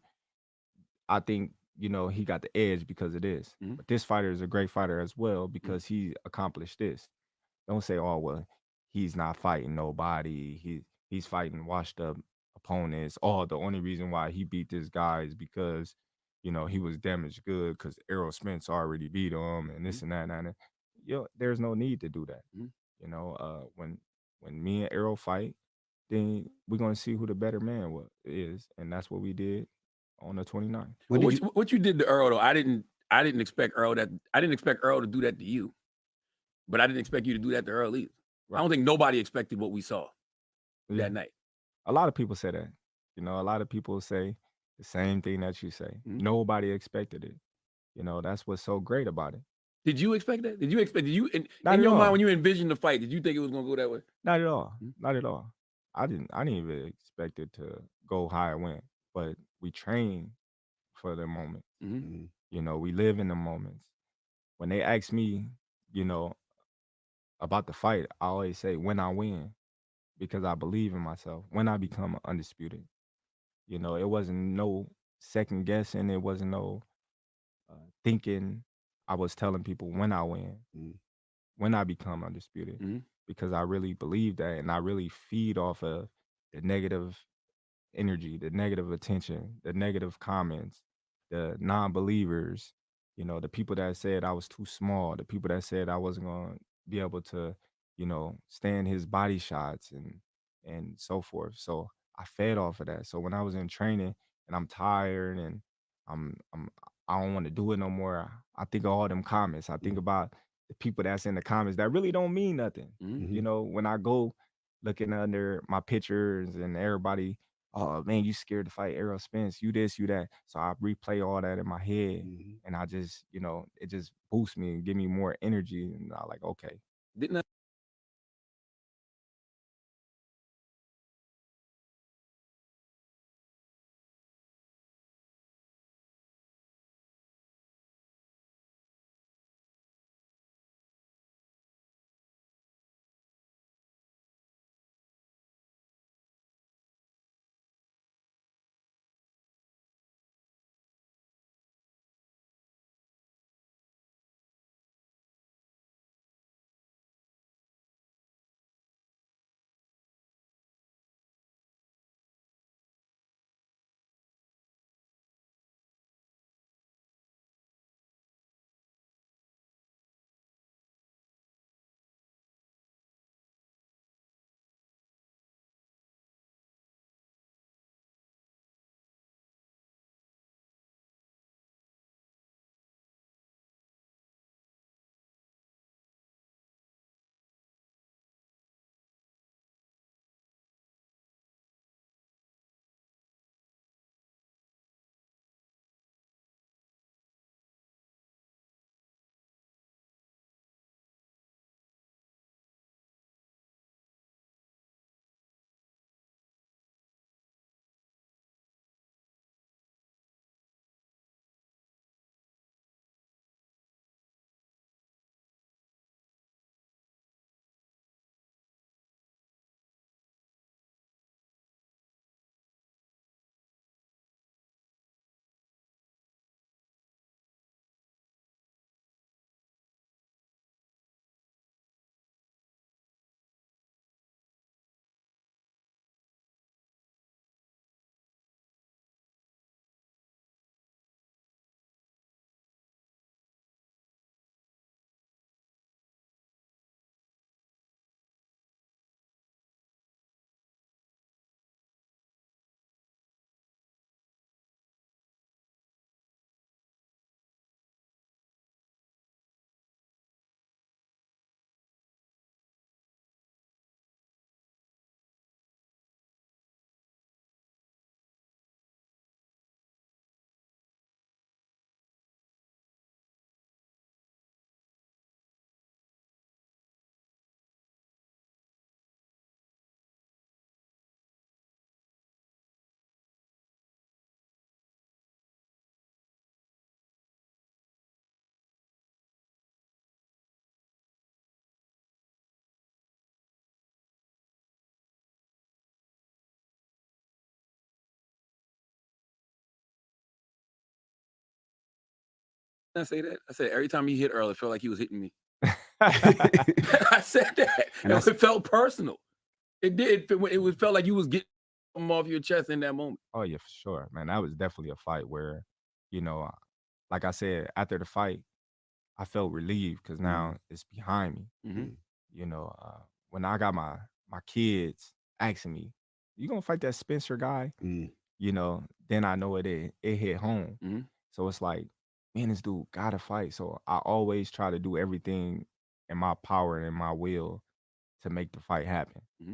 I think, he got the edge because of this. Mhm. But this fighter is a great fighter as well because he accomplished this. Don't say, oh, well, he's not fighting nobody. He's fighting washed up opponents. Oh, the only reason why he beat this guy is because, he was damaged good because Errol Spence already beat him and this and that and that. There's no need to do that. Mhm. When me and Errol fight, then we're gonna see who the better man is, and that's what we did on the 29th. When did What you did to Earl though, I didn't expect Earl to do that to you, but I didn't expect you to do that to Earl either. I don't think nobody expected what we saw Yeah. that night. A lot of people say that. A lot of people say the same thing that you say. Nobody expected it. That's what's so great about it. Did you expect that? Did you in Not at your mind all. when you envisioned the fight, did you think it was gonna go that way? Not at all. Not at all. I didn't even expect it to go how it went. But we train for the moment. Mhm. We live in the moments. When they ask me, about the fight, I always say when I win, because I believe in myself. When I become undisputed. It wasn't no second guessing. It wasn't no thinking. I was telling people when I win, when I become undisputed, because I really believe that, and I really feed off of the negative energy, the negative attention, the negative comments, the non-believers, the people that said I was too small, the people that said I wasn't going to be able to, stand his body shots and so forth. So I fed off of that. So when I was in training and I'm tired and I don't want to do it no more, I think of all them comments. I think about the people that's in the comments that really don't mean nothing. When I go looking under my pictures and everybody, oh man, you scared to fight Errol Spence, you this, you that. So I replay all that in my head and I just, it just boosts me and give me more energy. And I like, okay. Didn't I I say that? I said every time he hit Earl, it felt like he was hitting me. I said that. And it felt personal. It did. It felt like you was getting them off your chest in that moment. Oh yeah, for sure, man. That was definitely a fight where, you know, like I said, after the fight, I felt relieved because now it's behind me. Mm-hmm. You know, when I got my kids asking me, "You gonna fight that Spencer guy?" You know, then I know it hit home. Mm-hmm. So it's like, man, this dude gotta fight. So I always try to do everything in my power and in my will to make the fight happen. Mm-hmm.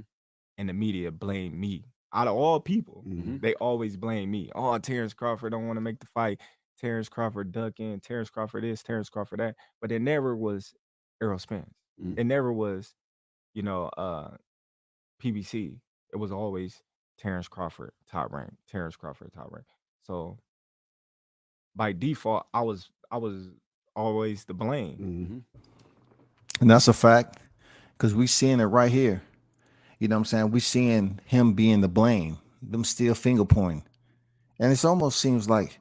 And the media blame me. Out of all people, they always blame me. Oh, Terence Crawford don't want to make the fight. Terence Crawford ducking. Terence Crawford this. Terence Crawford that. But it never was Errol Spence. It never was, you know, PBC. It was always Terence Crawford top rank. Terence Crawford top rank. So by default, I was always the blame. And that's a fact, because we seeing it right here. You know what I'm saying? We seeing him being the blame, them still finger pointing. And it almost seems like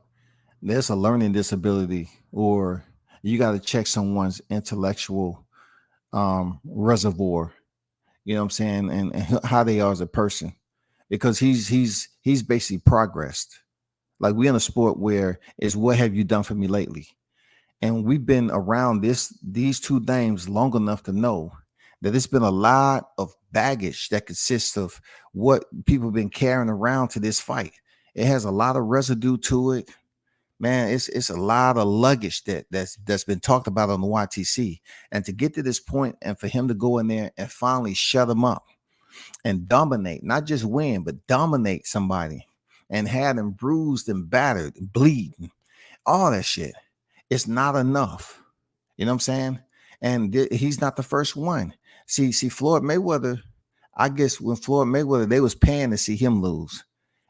there's a learning disability, or you got to check someone's intellectual reservoir, you know what I'm saying, and how they are as a person. Because he's basically progressed. Like, we in a sport where it's what have you done for me lately? And we've been around these two names long enough to know that it's been a lot of baggage that consists of what people have been carrying around to this fight. It has a lot of residue to it. Man, it's a lot of luggage that's been talked about on the YTC. And to get to this point and for him to go in there and finally shut them up and dominate, not just win, but dominate somebody and had them bruised and battered, and bleeding, all that shit. It's not enough. You know what I'm saying? And he's not the first one. See, Floyd Mayweather, I guess when Floyd Mayweather, they was paying to see him lose.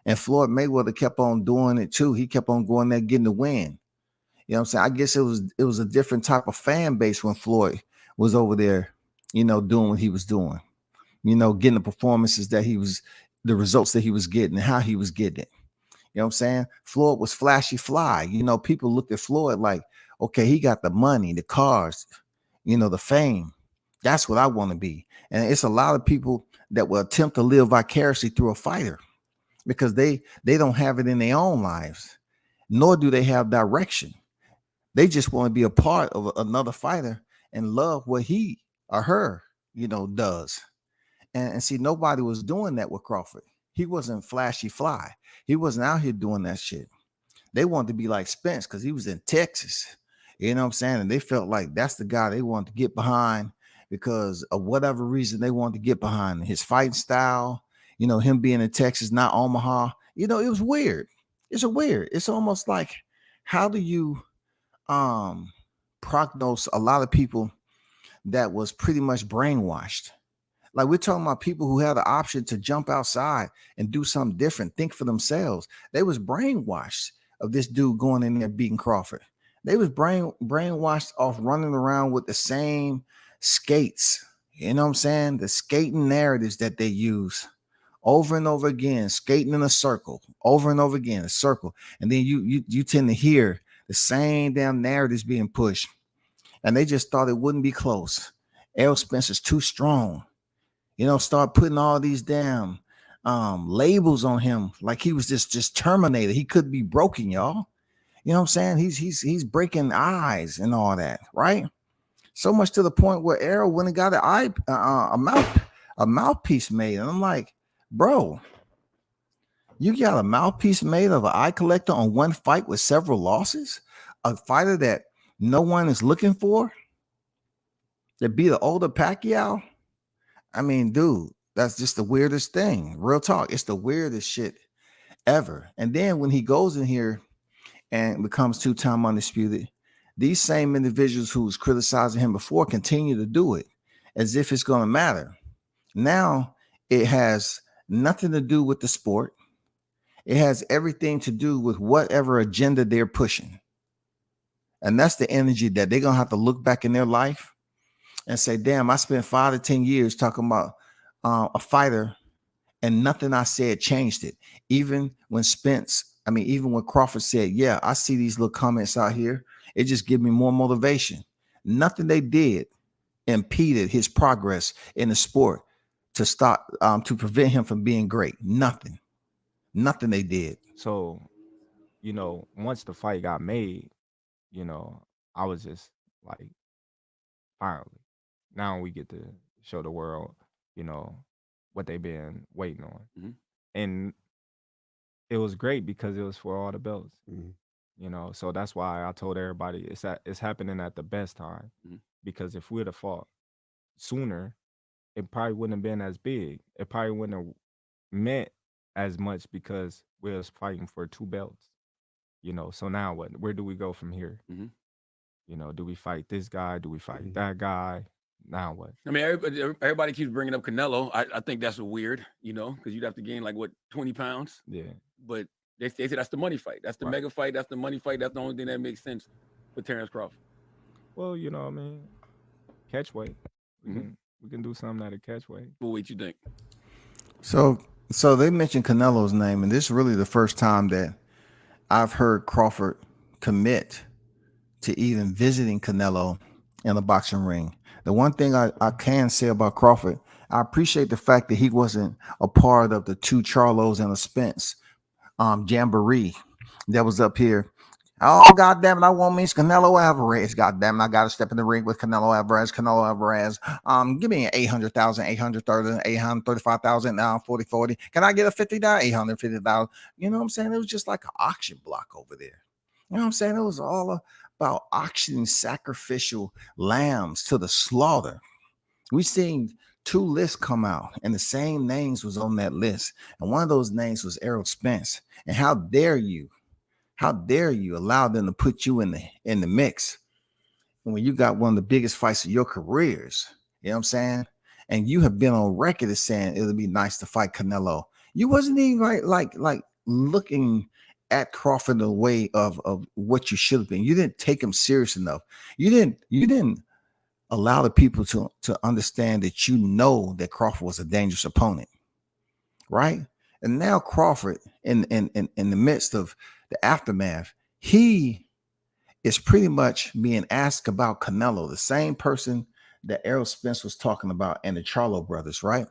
And Floyd Mayweather kept on doing it too. He kept on going there getting the win. You know what I'm saying? I guess it was a different type of fan base when Floyd was over there, you know, doing what he was doing. You know, getting the performances the results that he was getting and how he was getting it. You know what I'm saying? Floyd was flashy fly. You know, people looked at Floyd like, okay, he got the money, the cars, you know, the fame. That's what I want to be. And it's a lot of people that will attempt to live vicariously through a fighter because they don't have it in their own lives, nor do they have direction. They just want to be a part of another fighter and love what he or her, you know, does. And see, nobody was doing that with Crawford. He wasn't flashy fly. He wasn't out here doing that shit. They wanted to be like Spence because he was in Texas. You know what I'm saying? And they felt like that's the guy they wanted to get behind because of whatever reason they wanted to get behind. His fighting style, you know, him being in Texas, not Omaha. You know, it was weird. It's almost like, how do you prognose a lot of people that was pretty much brainwashed? Like, we're talking about people who had the option to jump outside and do something different, think for themselves. They was brainwashed of this dude going in there beating Crawford. They was brainwashed off running around with the same skates. You know what I'm saying? The skating narratives that they use over and over again, skating in a circle, over and over again, a circle. And then you tend to hear the same damn narratives being pushed. And they just thought it wouldn't be close. Errol Spence is too strong. You know, start putting all these damn labels on him like he was just Terminator. He could be broken, y'all. You know what I'm saying? He's breaking eyes and all that, right? So much to the point where Errol went and got a mouthpiece made, and I'm like, bro, you got a mouthpiece made of an eye collector on one fight with several losses, a fighter that no one is looking for, that beat an older Pacquiao. I mean, dude, that's just the weirdest thing. Real talk. It's the weirdest shit ever. And then when he goes in here and becomes two-time undisputed, these same individuals who was criticizing him before continue to do it as if it's going to matter. Now it has nothing to do with the sport. It has everything to do with whatever agenda they're pushing. And that's the energy that they're going to have to look back in their life and say, damn, I spent 5 to 10 years talking about a fighter and nothing I said changed it. Even when Crawford said, yeah, I see these little comments out here. It just gives me more motivation. Nothing they did impeded his progress in the sport to stop to prevent him from being great. Nothing they did. So, once the fight got made, I was just like, finally, now we get to show the world, what they've been waiting on. Mhm. And it was great because it was for all the belts. Mhm. So that's why I told everybody it's happening at the best time. Mhm. Because if we'd have fought sooner, it probably wouldn't have been as big. It probably wouldn't have meant as much because we was fighting for 2 belts. So now what? Where do we go from here? Mhm. Do we fight this guy? Do we fight Mhm. that guy? Now what? I mean, everybody keeps bringing up Canelo. I think that's weird, because you'd have to gain 20 pounds. Yeah. But they say that's the money fight. That's the Right. mega fight. That's the money fight. That's the only thing that makes sense for Terence Crawford. Well, what I mean, catch weight. Mhm. We can do something at a catch weight. What weight you think? So they mentioned Canelo's name, and this is really the first time that I've heard Crawford commit to even visiting Canelo in the boxing ring. The one thing I can say about Crawford, I appreciate the fact that he wasn't a part of the 2 Charlos and a Spence jamboree that was up here. Oh, God damn it, I want me Canelo Alvarez. God damn it, I got to step in the ring with Canelo Alvarez. Give me an 800,000, 830, 835,000, 40. Can I get a 50 down? 850,000. You know what I'm saying? It was just like an auction block over there. You know what I'm saying? It was all about auctioning sacrificial lambs to the slaughter. We seen 2 lists come out, and the same names was on that list. And one of those names was Errol Spence. And how dare you allow them to put you in the mix when you got one of the biggest fights of your careers? You know what I'm saying? And you have been on record as saying it would be nice to fight Canelo. You wasn't even like looking at Crawford in the way of what you should have been. You didn't take him serious enough. You didn't allow the people to understand that that Crawford was a dangerous opponent, right? And now Crawford, in the midst of the aftermath, he is pretty much being asked about Canelo, the same person that Errol Spence was talking about and the Charlo brothers, right?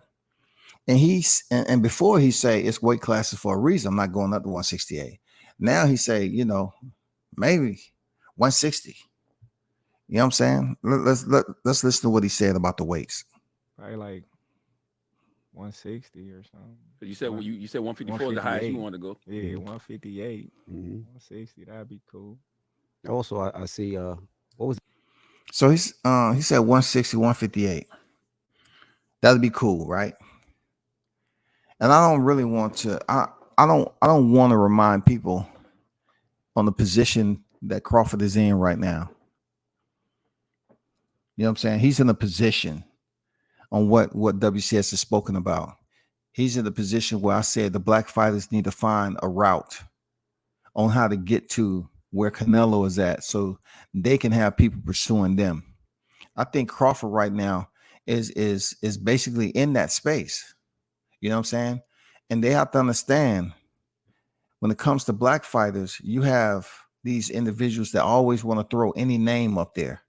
And and before he say it's weight classes for a reason, I'm not going up to 168. Now he say, maybe 160. You know what I'm saying? Let's listen to what he said about the weights. Probably like 160 or something. You said you said 154 is the highest you want to go. Yeah, 158, Mhm. 160. That'd be cool. Also, I see. What was? So he said 160, 158. That'd be cool, right? And I don't really want to. I don't want to remind people on the position that Crawford is in right now. You know what I'm saying? He's in a position on what WCS has spoken about. He's in a position where I said the black fighters need to find a route on how to get to where Canelo is at so they can have people pursuing them. I think Crawford right now is basically in that space. You know what I'm saying? And they have to understand when it comes to black fighters, you have these individuals that always want to throw any name up there,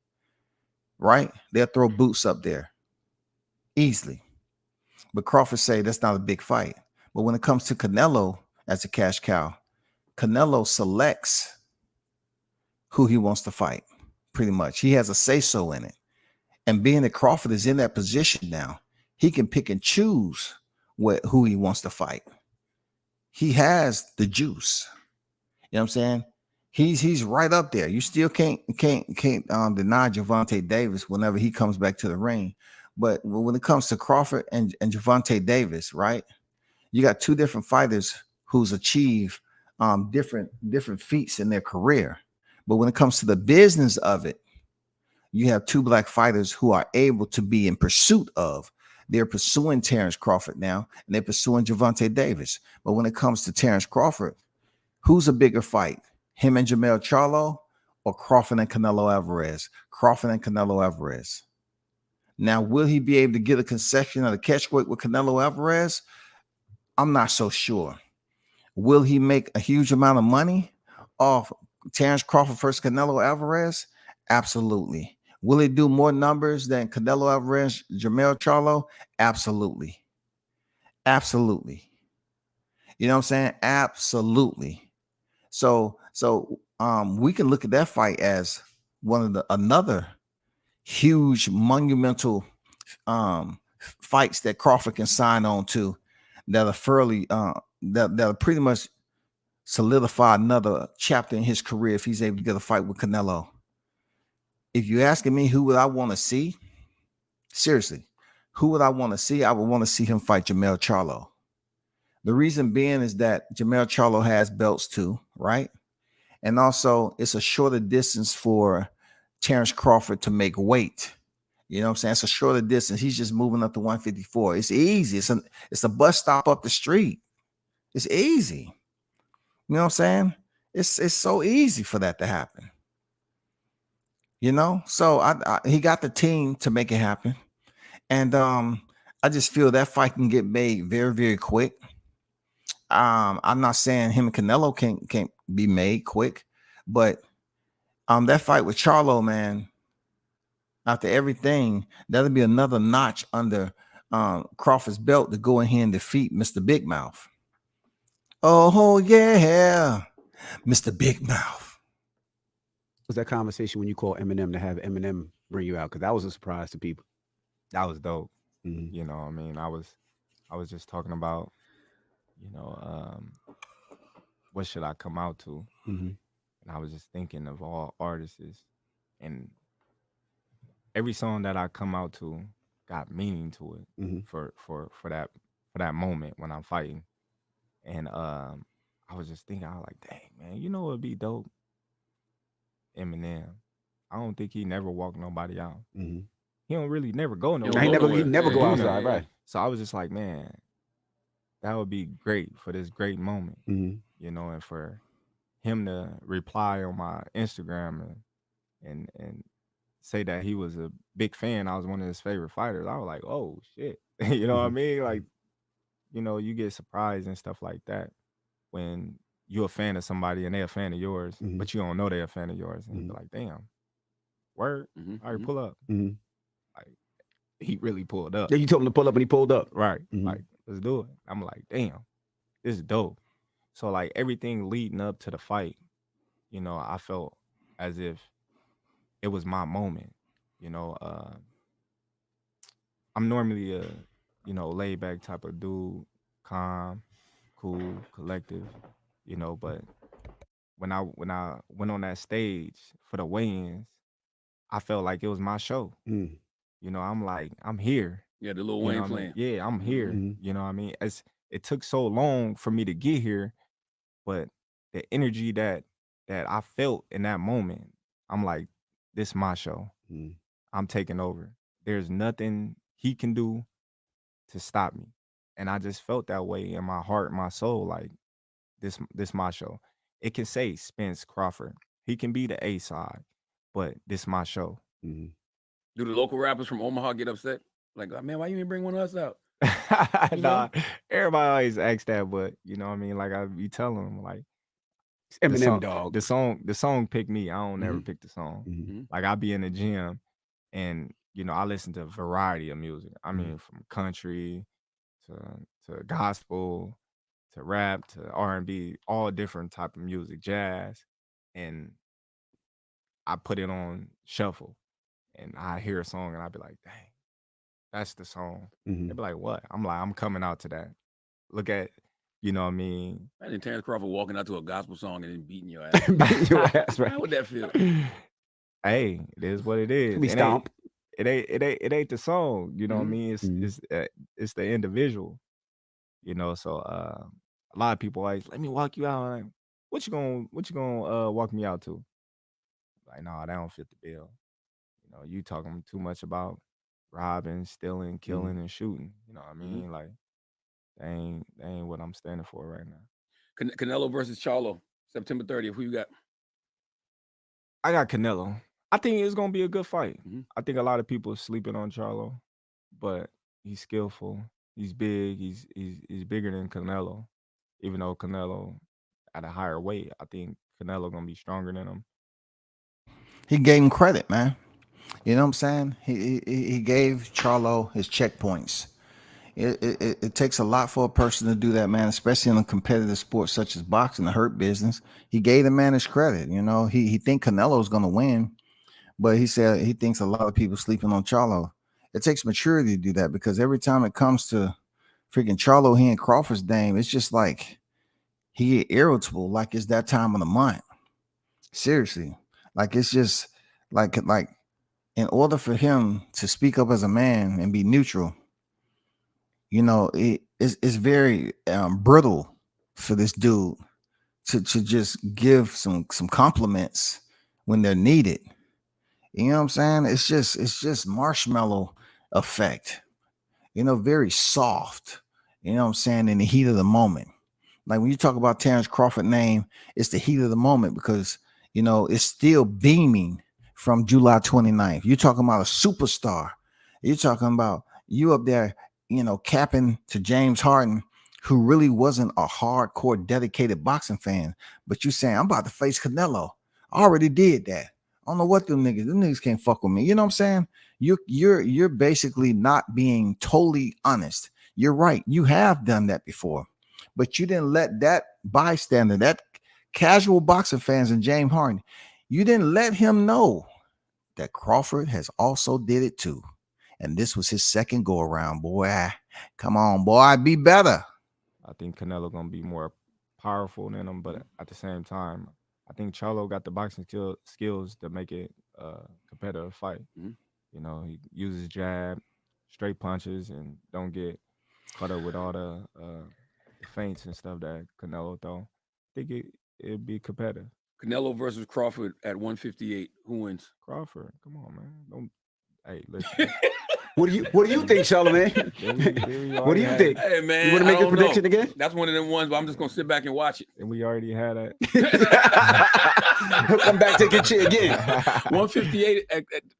right? They'll throw Boots up there easily. But Crawford say that's not a big fight. But when it comes to Canelo as a cash cow, Canelo selects who he wants to fight, pretty much. He has a say-so in it. And being that Crawford is in that position now, he can pick and choose who he wants to fight. He has the juice. You know what I'm saying? He's right up there. You still can't deny Gervonta Davis whenever he comes back to the ring. But when it comes to Crawford and Gervonta Davis, right? You got 2 different fighters who's achieved different feats in their career. But when it comes to the business of it, you have 2 black fighters who are able to be in pursuit of. They're pursuing Terence Crawford now, and they're pursuing Gervonta Davis. But when it comes to Terence Crawford, who's a bigger fight? Him and Jermell Charlo or Crawford and Canelo Alvarez? Crawford and Canelo Alvarez. Now, will he be able to get a concession of the catch weight with Canelo Alvarez? I'm not so sure. Will he make a huge amount of money off Terence Crawford versus Canelo Alvarez? Absolutely. Will it do more numbers than Canelo Alvarez, Jermell Charlo? Absolutely. Absolutely. You know what I'm saying? Absolutely. So we can look at that fight as another huge monumental fights that Crawford can sign on to that are fairly that'll pretty much solidify another chapter in his career if he's able to get a fight with Canelo. If you're asking me who would I want to see, seriously, who would I want to see? I would want to see him fight Jermell Charlo. The reason being is that Jermell Charlo has belts too, right? And also it's a shorter distance for Terence Crawford to make weight. You know what I'm saying? It's a shorter distance. He's just moving up to 154. It's easy. It's a bus stop up the street. It's easy. You know what I'm saying? It's so easy for that to happen. You know, so he got the team to make it happen, and I just feel that fight can get made very, very quick. I'm not saying him and Canelo can't be made quick, but that fight with Charlo, man, after everything, that'll be another notch under Crawford's belt to go in here and defeat Mr. Big Mouth. Oh yeah, Mr. Big Mouth. Was that conversation when you called Eminem to have Eminem bring you out? Because that was a surprise to people. That was dope. Mhm. You know, I mean, I was just talking about, what should I come out to? Mhm. And I was just thinking of all artists, and every song that I come out to got meaning to it Mhm. for that moment when I'm fighting. And I was just thinking, I was like, dang man, you know what would be dope? Eminem. I don't think he never walked nobody out. Mhm. He don't really never go He don't nowhere. He go never nowhere. go Yeah, outside, yeah. right? So I was just like, man, that would be great for this great moment, Mhm. and for him to reply on my Instagram and say that he was a big fan. I was one of his favorite fighters. I was like, oh shit. You know what I Mhm. mean? Like, you get surprised and stuff like that when you're a fan of somebody and they're a fan of yours, Mhm. but you don't know they're a fan of yours. And you be Mhm. like, damn, word. Mhm, All right, mhm. pull up. Mhm. Like, he really pulled up. Yeah, you told him to pull up and he pulled up. Right. Mhm. Like, let's do it. I'm like, damn, this is dope. So like everything leading up to the fight, I felt as if it was my moment. You know, I'm normally a, laid back type of dude, calm, cool, collective, but when I went on that stage for the weigh-ins, I felt like it was my show. Mhm. I'm like, I'm here. Yeah, the Lil You know Wayne what I mean? playing. Yeah, I'm here. Mhm. You know what I mean? It took so long for me to get here, but the energy that I felt in that moment, I'm like, this my show. Mhm. I'm taking over. There's nothing he can do to stop me. And I just felt that way in my heart, my soul, like this my show. It can say Spence Crawford. He can be the A side, but this my show. Mhm. Do the local rappers from Omaha get upset? Like, man, why you didn't bring one of us out? You know? Nah, everybody always asks that, but you know what I mean? Like I be telling them, like It's the Eminem, song, dog. the song pick me. I don't never Mhm. pick the song. Mhm. Mhm. Like I be in the gym and I listen to a variety of music. I mean, from country to gospel to rap to R&B, all different type of music, jazz, and I put it on shuffle and I hear a song and I be like, dang, that's the song. They Mhm. be like, what? I'm like, I'm coming out to that. Look at, you know what I mean? Imagine Terence Crawford walking out to a gospel song and then beating your ass. Beating your ass, right? How would that feel? Hey, it is what it Could is. be stomp. It ain't the song. You know what I Mhm. mean? Mhm. It's the individual. So a lot of people always let me walk you out. I'm like, what you gonna walk me out to? Like, no, that don't fit the bill. You talking too much about robbing, stealing, killing, and shooting. You know what I mean? Like, that ain't what I'm standing for right now. Canelo versus Charlo, September 30th. Who you got? I got Canelo. I think it's gonna be a good fight. Mhm. I think a lot of people are sleeping on Charlo, but he's skillful. He's big. He's bigger than Canelo. Even though Canelo at a higher weight, I think Canelo gonna be stronger than him. He gave him credit, man. You know what I'm saying? He gave Charlo his checkpoints. It takes a lot for a person to do that, man, especially in a competitive sport such as boxing, the hurt business. He gave the man his credit. You know, he think Canelo's gonna win, but he said he thinks a lot of people sleeping on Charlo. It takes maturity to do that because every time it comes to freaking Charlo, he and Crawford's name, it's just like he get irritable, like it's that time of the month. Seriously, like it's just like in order for him to speak up as a man and be neutral, you know, it's very brittle for this dude to just give some compliments when they're needed. You know what I'm saying? It's just marshmallow effect. You know, very soft. You know what I'm saying? In the heat of the moment. Like when you talk about Terence Crawford name, it's the heat of the moment because, you know, it's still beaming from July 29th. You're talking about a superstar. You're talking about you up there, you know, capping to James Harden, who really wasn't a hardcore dedicated boxing fan. But you saying, I'm about to face Canelo. I already did that. I don't know what them niggas can't fuck with me. You know what I'm saying? You're basically not being totally honest. You're right. You have done that before. But you didn't let that bystander, that casual boxing fans and James Harden, you didn't let him know that Crawford has also did it too. And this was his second go around, boy. Come on, boy, be better. I think Canelo gonna be more powerful than him, but at the same time, I think Charlo got the boxing skills to make it a competitive fight. Mhm. You know, he uses jab, straight punches, and don't get caught up with all the feints and stuff that Canelo throw. I think it'd be competitive. Canelo versus Crawford at 158. Who wins? Crawford, come on, man. Don't. Hey, listen. What do you think, Charlamagne? What do you think? Hey man, You want to make a prediction again? That's one of them ones, but I'm just gonna sit back and watch it. And we already had that. He'll come back, take a chair again. 158.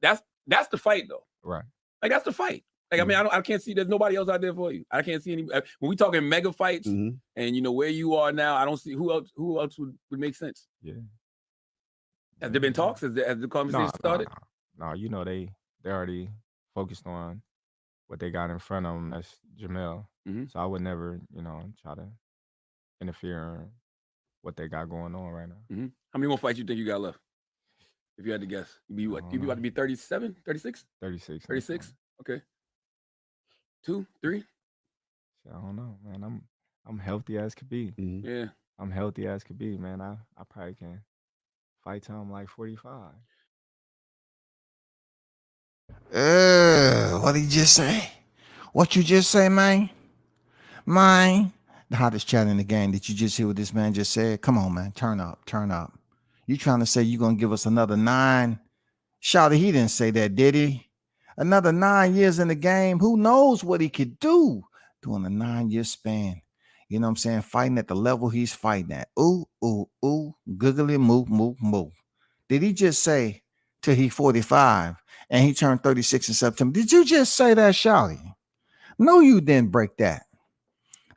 That's the fight though. Right. Like that's the fight. Like I mean, I can't see. There's nobody else out there for you. I can't see any. When we talking mega fights, and you know where you are now, I don't see who else would make sense. Yeah. Has there been talks? Has the conversation started? No, you know they're already focused on what they got in front of them. That's Jamel. So I would never, you know, try to interfere in what they got going on right now. How many more fights you think you got left? If you had to guess, you be what? You be about to be 37, 36? 36. 36? Okay. 2, 3? I don't know, man. I'm healthy as could be. Yeah. I'm healthy as could be, man. I probably can fight till I'm like 45. What did he just say? What you just say, man? Mine. The hottest chat in the game. Did you just hear what this man just said? Come on, man. Turn up. Turn up. You trying to say you gonna give us another 9? Shouty, he didn't say that, did he? Another 9 years in the game. Who knows what he could do during a 9-year span? You know what I'm saying? Fighting at the level he's fighting at. Ooh, ooh, ooh. Googly move, move, move. Did he just say till he 45 and he turned 36 in September? Did you just say that, Shouty? No, you didn't break that.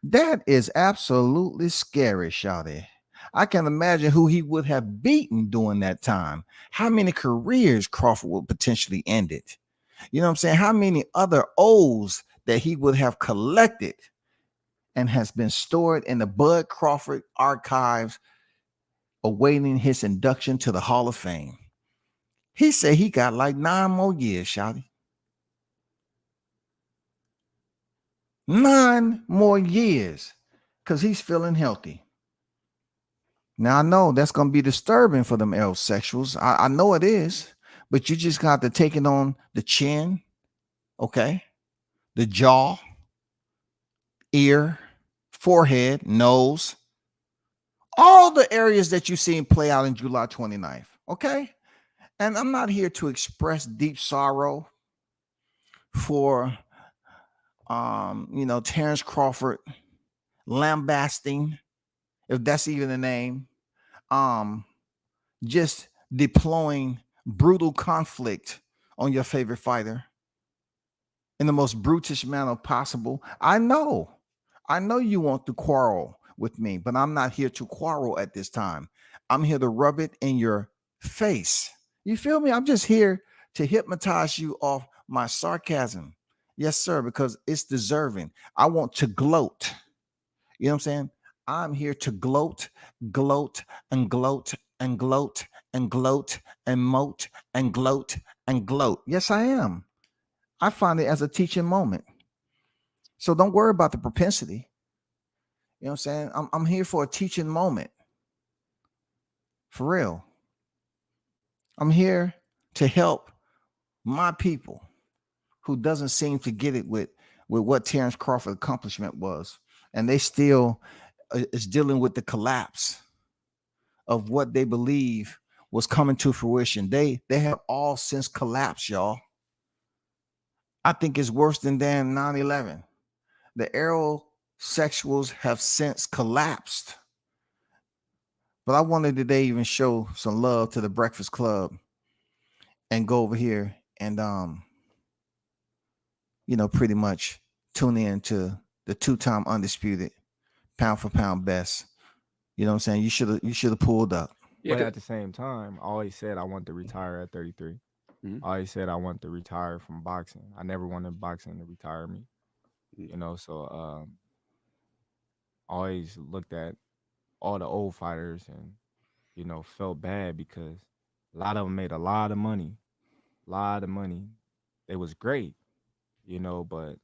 That is absolutely scary, Shouty. I can imagine who he would have beaten during that time. How many careers Crawford would potentially end it. You know what I'm saying? How many other O's that he would have collected and has been stored in the Bud Crawford archives awaiting his induction to the Hall of Fame. He said he got like 9 more years, Shouty. 9 more years because he's feeling healthy. Now, I know that's going to be disturbing for them L sexuals. I know it is, but you just got to take it on the chin, okay? The jaw, ear, forehead, nose, all the areas that you've seen play out in July 29th, okay? And I'm not here to express deep sorrow for, you know, Terence Crawford lambasting, if that's even a name, just deploying brutal conflict on your favorite fighter in the most brutish manner possible. I know you want to quarrel with me, but I'm not here to quarrel at this time. I'm here to rub it in your face. You feel me? I'm just here to hypnotize you off my sarcasm. Yes, sir, because it's deserving. I want to gloat. You know what I'm saying? I'm here to gloat, gloat, and gloat, and gloat, and gloat, and moat, and gloat, and gloat. Yes, I am. I find it as a teaching moment. So don't worry about the propensity. You know what I'm saying? I'm here for a teaching moment. For real. I'm here to help my people who doesn't seem to get it with what Terence Crawford accomplishment was. And they still is dealing with the collapse of what they believe was coming to fruition. They have all since collapsed, y'all. I think it's worse than damn 9/11. The aerosexuals have since collapsed. But I wanted today even show some love to the Breakfast Club and go over here and pretty much tune in to the two-time undisputed pound for pound best. You know what I'm saying? You should have pulled up. But at the same time, I always said I want to retire at 33. Mm-hmm. I always said I want to retire from boxing. I never wanted boxing to retire me. You know, so I always looked at all the old fighters and, you know, felt bad because a lot of them made a lot of money. They was great, you know, but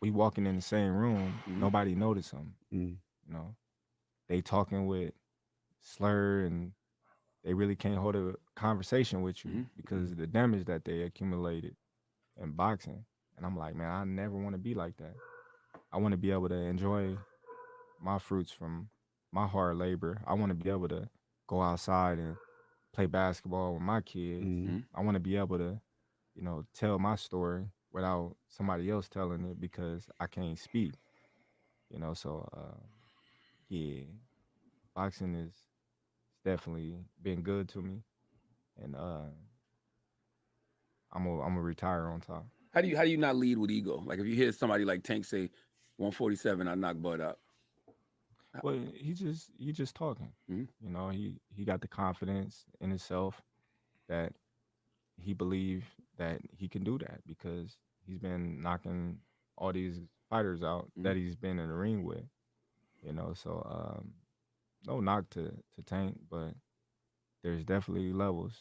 we walking in the same room, nobody noticed them. You know, they talking with slur and they really can't hold a conversation with you because of the damage that they accumulated in boxing. And I'm like, man, I never want to be like that. I want to be able to enjoy my fruits from my hard labor. I want to be able to go outside and play basketball with my kids. I want to be able to, you know, tell my story without somebody else telling it because I can't speak. You know, so yeah, boxing is definitely been good to me, and I'm gonna retire on top. How do you not lead with ego? Like if you hear somebody like Tank say 147, I knock Bud out. Well, he just talking. You know, he got the confidence in himself that he believed that he can do that because he's been knocking all these fighters out that he's been in the ring with. You know, so no knock to Tank, but there's definitely levels.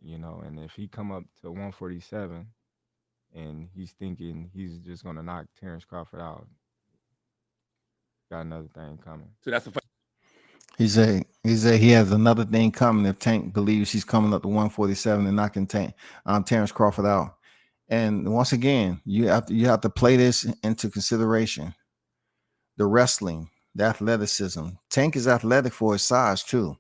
You know, and if he come up to 147 and he's thinking he's just gonna knock Terence Crawford out, got another thing coming. So that's a fight. He said he has another thing coming if Tank believes he's coming up to 147 and knocking Terence Crawford out. And once again, you have to play this into consideration. The wrestling, the athleticism. Tank is athletic for his size too.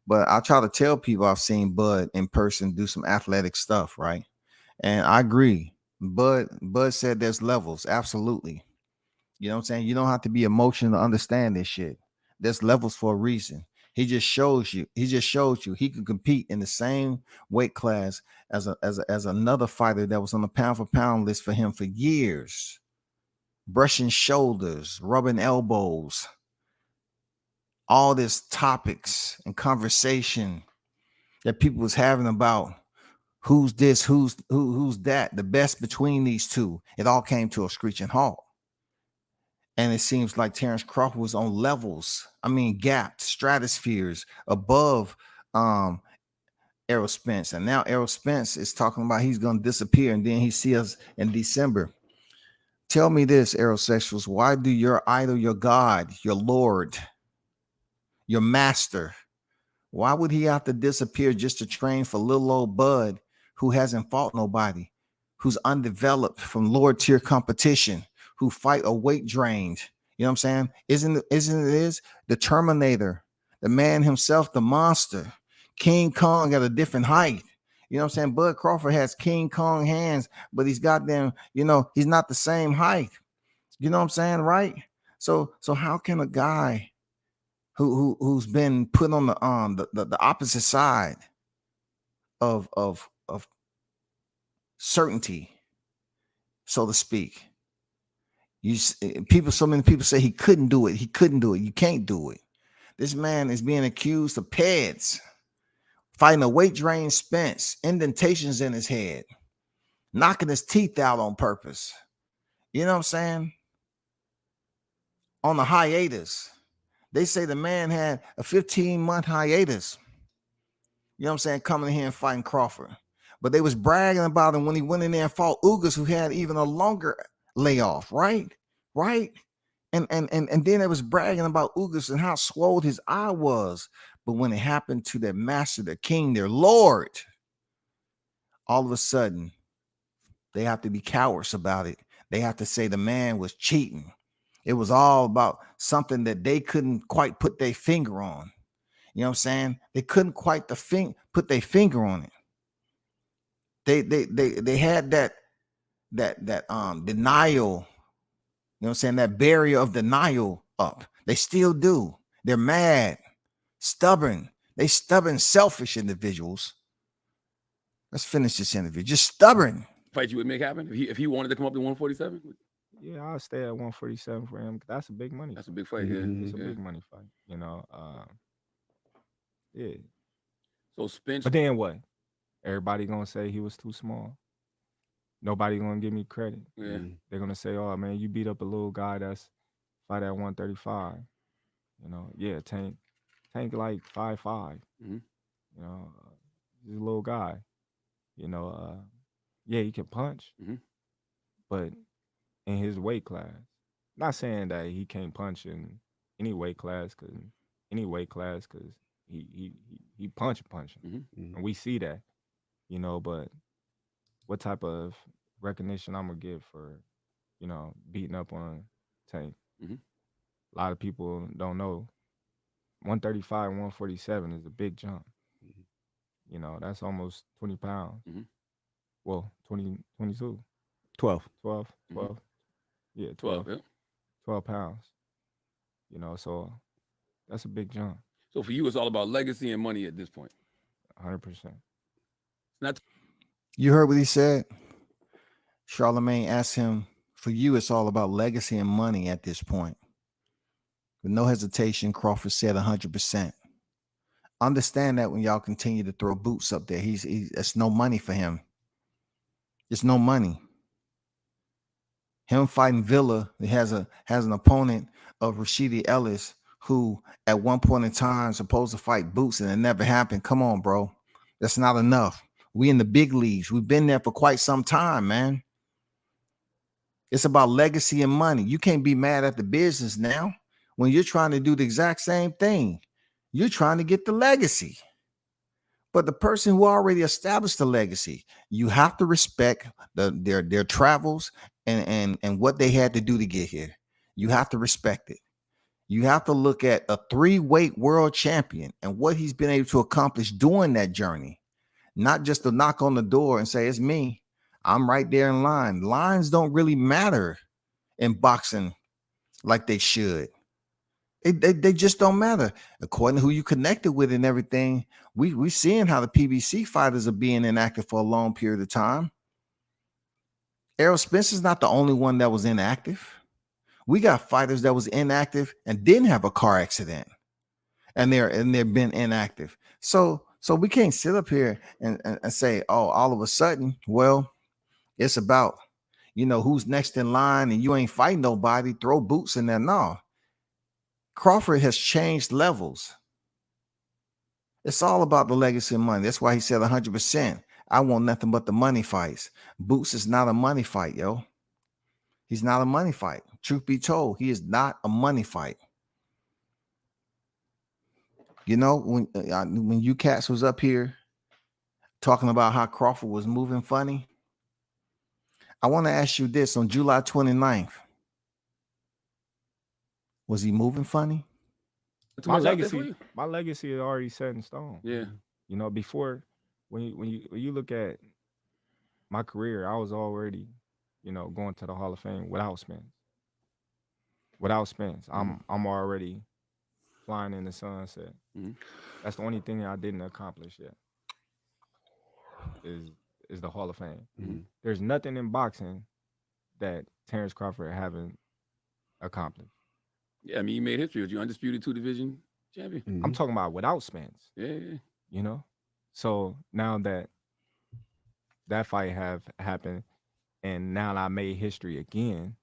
But I try to tell people I've seen Bud in person do some athletic stuff, right? And I agree. Bud said there's levels. Absolutely. You know what I'm saying? You don't have to be emotional to understand this shit. There's levels for a reason. He just shows you he can compete in the same weight class as another fighter that was on the pound for pound list for him for years. Brushing shoulders, rubbing elbows, all these topics and conversation that people was having about who's this, who's that, the best between these two. It all came to a screeching halt. And it seems like Terence Crawford was on levels, gapped stratospheres above Errol Spence. And now Errol Spence is talking about he's going to disappear. And then he sees us in December. Tell me this, aerosexuals, why do your idol, your God, your Lord, your master, why would he have to disappear just to train for little old Bud who hasn't fought nobody, who's undeveloped from lower tier competition, who fight a weight drained? You know what I'm saying? Isn't it the Terminator, the man himself, the monster, King Kong at a different height? You know what I'm saying? Bud Crawford has King Kong hands, but he's got them, he's not the same height. You know what I'm saying? Right? So how can a guy who's been put on the opposite side of certainty, so to speak? So many people say he couldn't do it. You can't do it. This man is being accused of PEDs, fighting a weight drain Spence, indentations in his head, knocking his teeth out on purpose. You know what I'm saying? On the hiatus. They say the man had a 15-month hiatus. You know what I'm saying? Coming in here and fighting Crawford. But they was bragging about him when he went in there and fought Ugas, who had even a longer layoff, right? Right? And then they was bragging about Ugas and how swole his eye was. But when it happened to their master, their king, their lord, all of a sudden, they have to be cowards about it. They have to say the man was cheating. It was all about something that they couldn't quite put their finger on. You know what I'm saying? They couldn't quite put their finger on it. They had that denial, you know what I'm saying, that barrier of denial up. They still do. They're mad, stubborn. They stubborn, selfish individuals. Let's finish this interview. Just stubborn. Fight you would make happen if he wanted to come up to 147? Yeah, I'll stay at 147 for him. That's a big money. That's a big fight. Yeah, it's a big money fight. You know, yeah. So Spence. But then what? Everybody gonna say he was too small. Nobody gonna give me credit. Yeah. They're gonna say, "Oh man, you beat up a little guy that's fight at 135." You know, yeah, Tank like 5'5". Mhm. You know, he's a little guy. You know, yeah, he can punch, but in his weight class, not saying that he can't punch in any weight class, because he punching, and we see that. You know, but what type of recognition I'm gonna give for, you know, beating up on Tank? A lot of people don't know 135 and 147 is a big jump. You know, that's almost 20 pounds. Well, 22. 12. Yeah, 12. Yeah. 12 pounds. You know, so that's a big jump. So for you, it's all about legacy and money at this point. 100%. You heard what he said? Charlemagne asked him, for you, it's all about legacy and money at this point. With no hesitation, Crawford said 100%. Understand that when y'all continue to throw boots up there, it's no money for him. It's no money. Him fighting Villa, he has an opponent of Rashidi Ellis, who at one point in time supposed to fight Boots, and it never happened. Come on, bro. That's not enough. We in the big leagues. We've been there for quite some time, man. It's about legacy and money. You can't be mad at the business now when you're trying to do the exact same thing. You're trying to get the legacy. But the person who already established the legacy, you have to respect their travels and what they had to do to get here. You have to respect it. You have to look at a 3-weight world champion and what he's been able to accomplish during that journey, not just to knock on the door and say, it's me. I'm right there in line. Lines don't really matter in boxing like they should. They just don't matter. According to who you connected with and everything, we seeing how the PBC fighters are being inactive for a long period of time. Errol Spence is not the only one that was inactive. We got fighters that was inactive and didn't have a car accident, and they've been inactive. So we can't sit up here and say, oh, all of a sudden, well, it's about, you know, who's next in line and you ain't fighting nobody, throw boots in there. No. Crawford has changed levels. It's all about the legacy and money. That's why he said 100%. I want nothing but the money fights. Boots is not a money fight, yo. He's not a money fight. Truth be told, he is not a money fight. You know, when you cats was up here talking about how Crawford was moving funny, I want to ask you this. On July 29th, was he moving funny? My legacy is already set in stone. Yeah. You know, before when you look at my career, I was already, you know, going to the Hall of Fame without Spence. I'm already flying in the sunset. That's the only thing I didn't accomplish yet. Is the Hall of Fame. There's nothing in boxing that Terence Crawford haven't accomplished. Yeah, I mean, you made history with your undisputed 2 division champion. I'm talking about without Spence. Yeah. You know, so now that fight have happened, and now I made history again.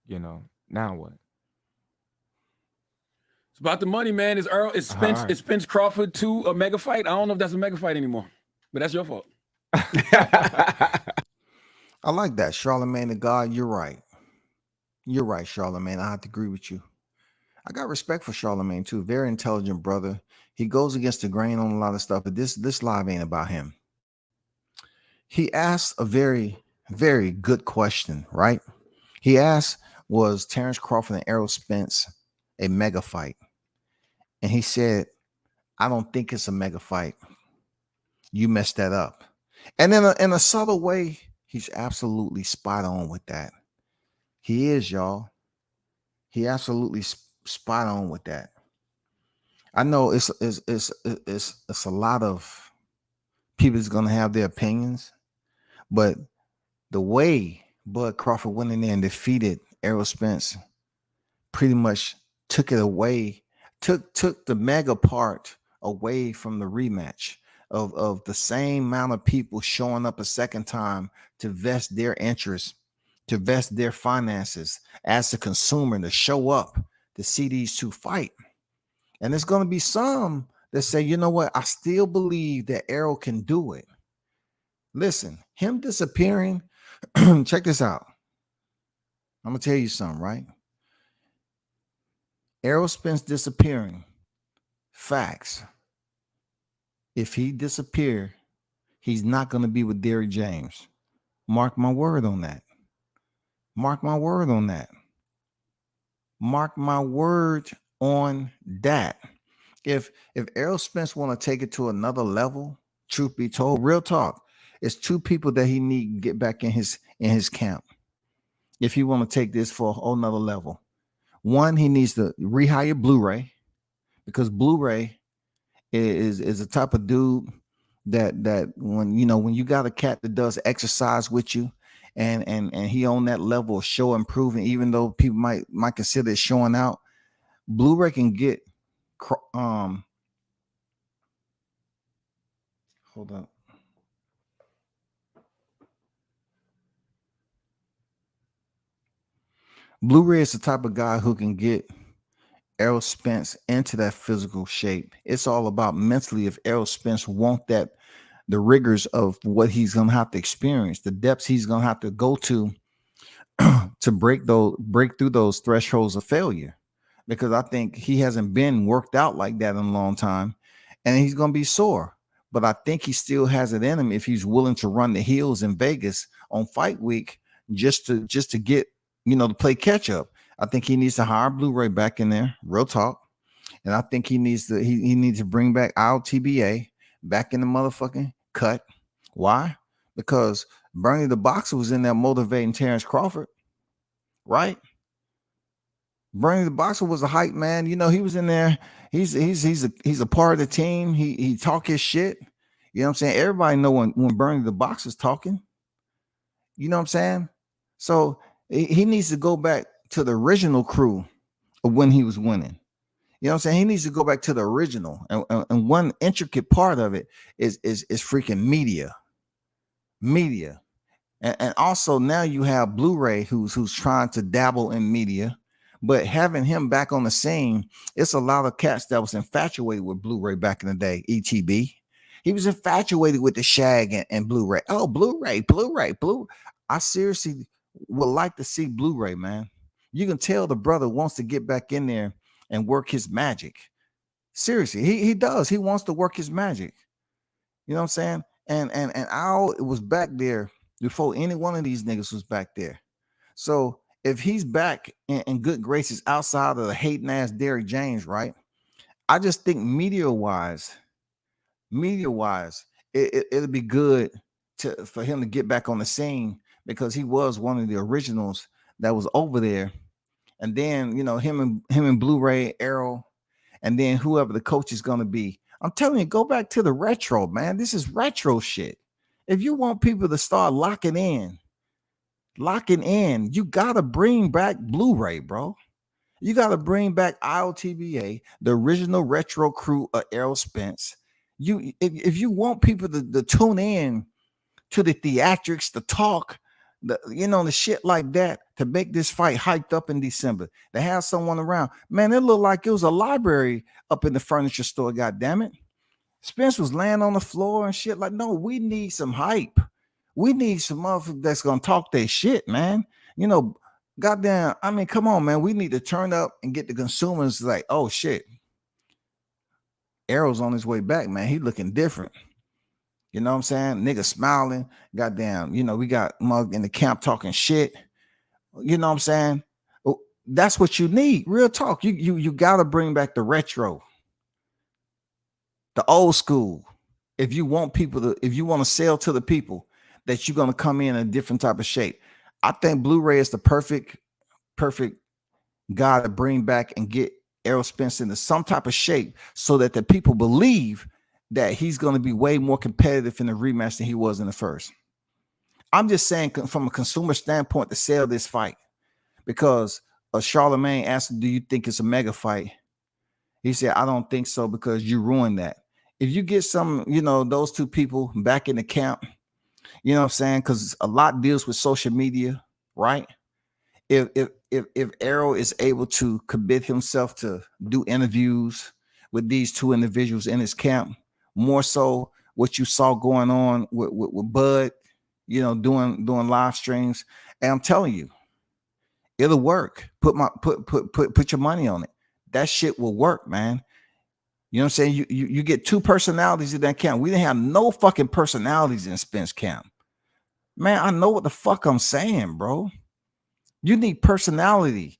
You know, now what? It's about the money, man. Is Spence right. is Spence Crawford 2 a mega fight? I don't know if that's a mega fight anymore, but that's your fault. I like that, Charlamagne the God. You're right. You're right, Charlamagne. I have to agree with you. I got respect for Charlamagne too. Very intelligent brother. He goes against the grain on a lot of stuff, but this live ain't about him. He asked a very, very good question, right? He asked, was Terence Crawford and Errol Spence a mega fight? And he said, I don't think it's a mega fight. You messed that up. And in a subtle way, he's absolutely spot on with that. He is, y'all. He absolutely spot on with that. I know it's a lot of people's gonna have their opinions, but the way Bud Crawford went in there and defeated Errol Spence pretty much took it away, took the mega part away from the rematch of the same amount of people showing up a second time to vest their interests, to vest their finances as the consumer, to show up to see these two fight. And there's going to be some that say, you know what, I still believe that Errol can do it. Listen, him disappearing, check this out. I'm going to tell you something, right? Errol Spence disappearing, facts. If he disappear, he's not going to be with Derrick James. Mark my word on that. Mark my word on that. Mark my word on that. If Errol Spence want to take it to another level, truth be told, real talk, it's two people that he need to get back in his camp. If he want to take this for a whole nother level, one, he needs to rehire Blu-ray, because Blu-ray is a type of dude that when you got a cat that does exercise with you, and he on that level of show improving, even though people might consider it showing out, Blu-ray can get hold up. Blu-ray is the type of guy who can get Errol Spence into that physical shape. It's all about mentally. If Errol Spence want that, the rigors of what he's gonna have to experience, the depths he's gonna have to go to to break through those thresholds of failure, because I think he hasn't been worked out like that in a long time, and he's gonna be sore. But I think he still has it in him if he's willing to run the hills in Vegas on fight week just to get to play catch up. I think he needs to hire Blu-ray back in there, real talk. And I think he needs to bring back our TBA back in the motherfucking cut. Why? Because Bernie the Boxer was in there motivating Terence Crawford, right? Bernie the Boxer was a hype man. He was in there. He's a part of the team. He talk his shit. You know what I'm saying? Everybody know when Bernie the Boxer's talking. You know what I'm saying? So he needs to go back to the original crew of when he was winning. You know what I'm saying? He needs to go back to the original. And one intricate part of it is freaking media. And also now you have Blu-ray who's trying to dabble in media, but having him back on the scene, it's a lot of cats that was infatuated with Blu-ray back in the day. ETB. He was infatuated with the Shag and Blu-ray. Oh, Blu-ray. I seriously would like to see Blu-ray, man. You can tell the brother wants to get back in there and work his magic. Seriously, he does. He wants to work his magic. You know what I'm saying? And Al was back there before any one of these niggas was back there. So if he's back in good graces outside of the hating ass Derrick James, right? I just think media wise, it'll be good for him to get back on the scene, because he was one of the originals that was over there. And then him and Blu-ray, Errol, and then whoever the coach is gonna be. I'm telling you, go back to the retro, man. This is retro shit. If you want people to start locking in, you gotta bring back Blu-ray, bro. You got to bring back IOTBA, the original retro crew of Errol Spence. If you want people to tune in to the theatrics, the talk, the shit like that, to make this fight hyped up in December, to have someone around, man, it looked like it was a library up in the furniture store. God damn it. Spence was laying on the floor and shit. Like, no, we need some hype. We need some motherfuckers that's gonna talk their shit, man. Goddamn. I mean, come on, man. We need to turn up and get the consumers like, oh shit, Errol's on his way back, man. He looking different. You know what I'm saying? Nigga smiling. Goddamn. We got mug in the camp talking shit. You know what I'm saying? That's what you need. Real talk. You gotta bring back the retro. The old school. If you want to sell to the people that you're going to come in a different type of shape. I think Blu-ray is the perfect guy to bring back and get Errol Spence into some type of shape so that the people believe that he's going to be way more competitive in the rematch than he was in the first. I'm just saying from a consumer standpoint to sell this fight, because Charlemagne asked, do you think it's a mega fight? He said, I don't think so, because you ruined that. If you get some, those two people back in the camp, you know what I'm saying? Because a lot deals with social media, right? If Errol is able to commit himself to do interviews with these two individuals in his camp, more so what you saw going on with Bud, doing live streams, and I'm telling you, it'll work. Put your money on it. That shit will work, man. You know what I'm saying? You get two personalities in that camp. We didn't have no fucking personalities in Spence camp. Man, I know what the fuck I'm saying, bro. You need personality.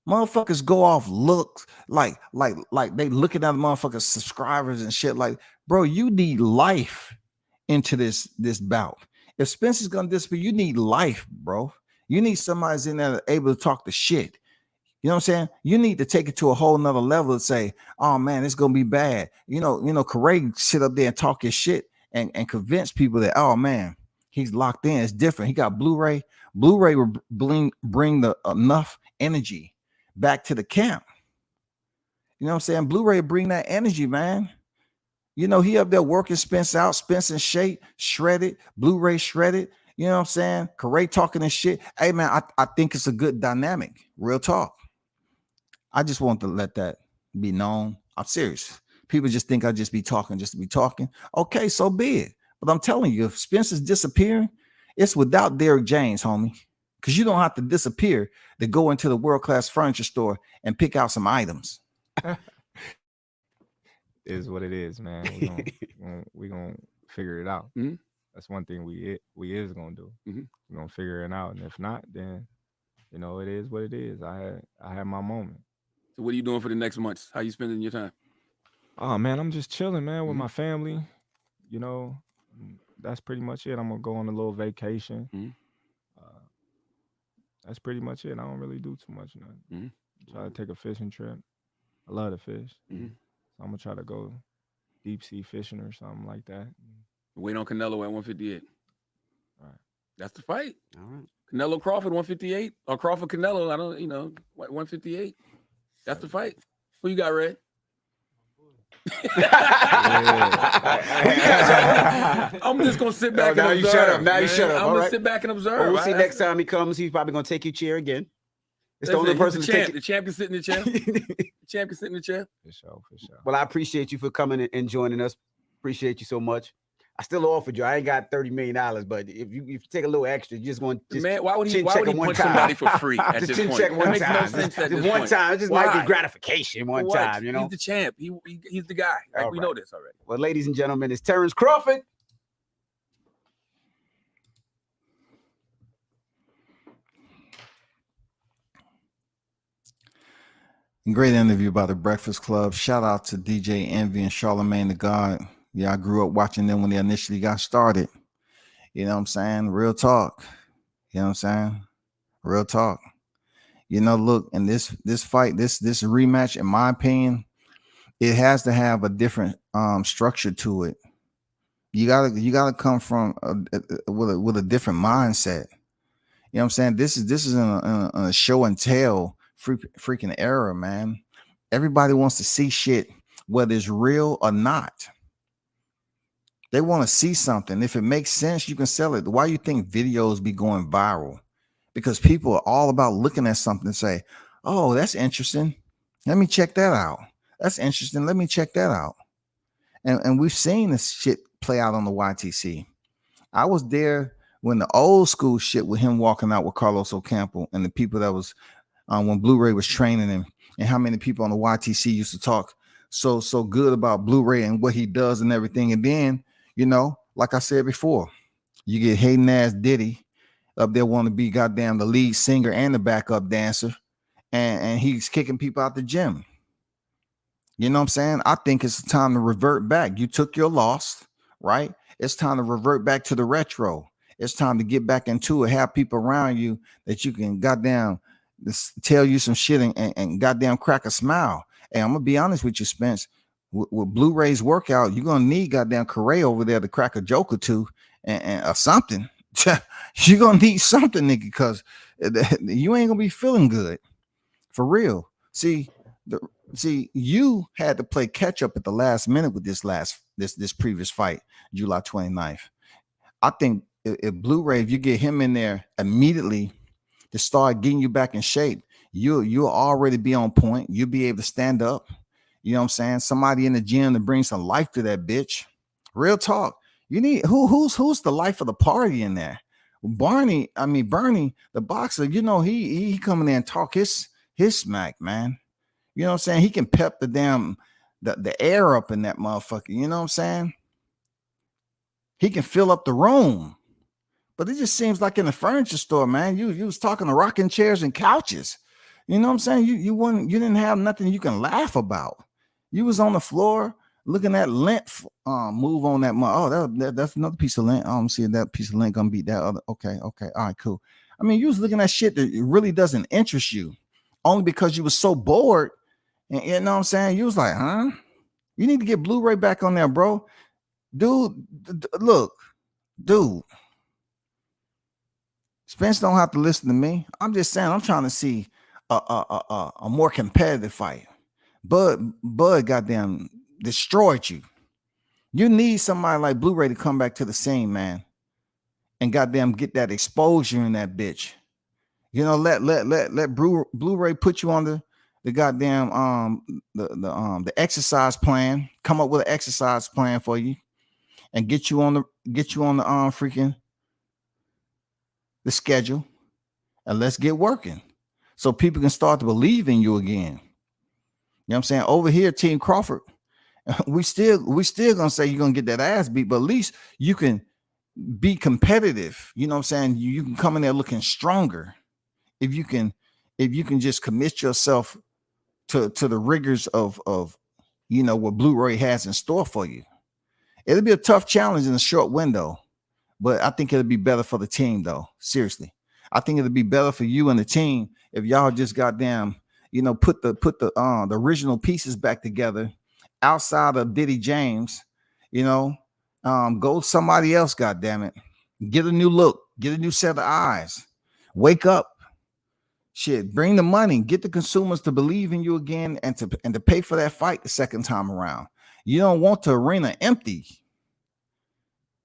Motherfuckers go off looks like they looking at the motherfuckers subscribers and shit. Like, bro, you need life into this bout. If Spence is gonna disappear, you need life, bro. You need somebody's in there able to talk the shit. You know what I'm saying? You need to take it to a whole nother level and say, oh man, it's gonna be bad. Correa sit up there and talk his shit and convince people that, oh man, he's locked in. It's different. He got Blu-ray. Blu-ray will bring the enough energy back to the camp. You know what I'm saying? Blu-ray bring that energy, man. He up there working Spence out, Spence in shape, shredded, Blu-ray shredded. You know what I'm saying? Correa talking and shit. Hey man, I think it's a good dynamic. Real talk. I just want to let that be known. I'm serious. People just think I just be talking just to be talking. Okay, so be it. But I'm telling you, if Spence is disappearing, it's without Derrick James, homie. Because you don't have to disappear to go into the world-class furniture store and pick out some items. Is what it is, man. We're gonna figure it out. Mm-hmm. That's one thing we is gonna do. Mm-hmm. We're gonna figure it out. And if not, then it is what it is. I had my moment. So what are you doing for the next months? How you spending your time? Oh man, I'm just chilling, man, with my family. That's pretty much it. I'm gonna go on a little vacation. Mm-hmm. That's pretty much it. I don't really do too much. Try to take a fishing trip. I love to fish. So I'm gonna try to go deep sea fishing or something like that. Wait on Canelo at 158. All right. That's the fight. All right. Canelo Crawford 158 or Crawford Canelo. I don't, 158. That's the fight. Who you got, Red? I'm just gonna sit back and observe. You shut up. Now you shut up. I'm gonna sit back and observe. Well, we'll see next time he comes. He's probably gonna take your chair again. It's the only person to take it. The champ can sit in the chair. The champ can sit in the chair. For sure. Well, I appreciate you for coming and joining us. Appreciate you so much. I still offered you. I ain't got $30 million, but if you take a little extra, you just want to man. Why would he punch somebody for free at this point? Check one time. No sense at this one point. time. It just might be gratification. One time, He's the champ. He's the guy. Like, we know this already. Well, ladies and gentlemen, it's Terence Crawford. Great interview by the Breakfast Club. Shout out to DJ Envy and Charlemagne the God. Yeah, I grew up watching them when they initially got started. You know what I'm saying? Real talk. You know what I'm saying? Real talk. Look, in this fight, this rematch, in my opinion, it has to have a different structure to it. You gotta come from with a different mindset. You know what I'm saying? This is in a show and tell freaking era, man. Everybody wants to see shit, whether it's real or not. They want to see something. If it makes sense, you can sell it. Why you think videos be going viral? Because people are all about looking at something and say, oh, that's interesting. Let me check that out. That's interesting. Let me check that out. And we've seen this shit play out on the YTC. I was there when the old school shit with him walking out with Carlos Ocampo and the people that was when Blu-ray was training him, and how many people on the YTC used to talk so good about Blu-ray and what he does and everything. And then, you know, like I said before, you get hating ass Diddy up there want to be goddamn the lead singer and the backup dancer, and he's kicking people out the gym. You know what I'm saying? I think it's time to revert back. You took your loss, right? It's time to revert back to the retro. It's time to get back into it. Have people around you that you can goddamn tell you some shit and goddamn crack a smile. And I'm gonna be honest with you, Spence. With Blu-ray's workout, you're gonna need goddamn Correa over there to crack a joke or two and or something. You're gonna need something, nigga, because you ain't gonna be feeling good for real. See, you had to play catch up at the last minute with this previous fight, July 29th. I think if Blu-ray, if you get him in there immediately to start getting you back in shape, you'll already be on point. You'll be able to stand up. You know what I'm saying? Somebody in the gym to bring some life to that bitch. Real talk. You need who's the life of the party in there? Bernie, the boxer, you know, he come in there and talk his smack, man. You know what I'm saying? He can pep the air up in that motherfucker. You know what I'm saying? He can fill up the room. But it just seems like in the furniture store, man, you was talking to rocking chairs and couches. You know what I'm saying? You didn't have nothing you can laugh about. You was on the floor looking at lint move on that. That's another piece of lint. I don't see that piece of lint gonna beat that other. Okay. All right, cool. I mean, you was looking at shit that really doesn't interest you, only because you was so bored. And you know what I'm saying? You was like, huh? You need to get Blu-ray back on there, bro. Dude, look, dude. Spence don't have to listen to me. I'm just saying, I'm trying to see a more competitive fight. Bud goddamn destroyed you. You need somebody like Blu-ray to come back to the scene, man, and goddamn get that exposure in that bitch. You know, let Blu-ray put you on the goddamn the exercise plan. Come up with an exercise plan for you, and get you on the freaking the schedule, and let's get working so people can start to believe in you again. You know what I'm saying? Over here, Team Crawford, we still gonna say you're gonna get that ass beat, but at least you can be competitive. You know what I'm saying? You can come in there looking stronger if you can just commit yourself to the rigors of you know what Blu-ray has in store for you. It'll be a tough challenge in a short window, but I think it'll be better for the team, though. Seriously, I think it'll be better for you and the team if y'all just goddamn, you know, put the original pieces back together outside of Diddy James. You know, go somebody else. Goddamn it, get a new look, get a new set of eyes, wake up. Shit, bring the money, get the consumers to believe in you again, and to pay for that fight the second time around. You don't want the arena empty,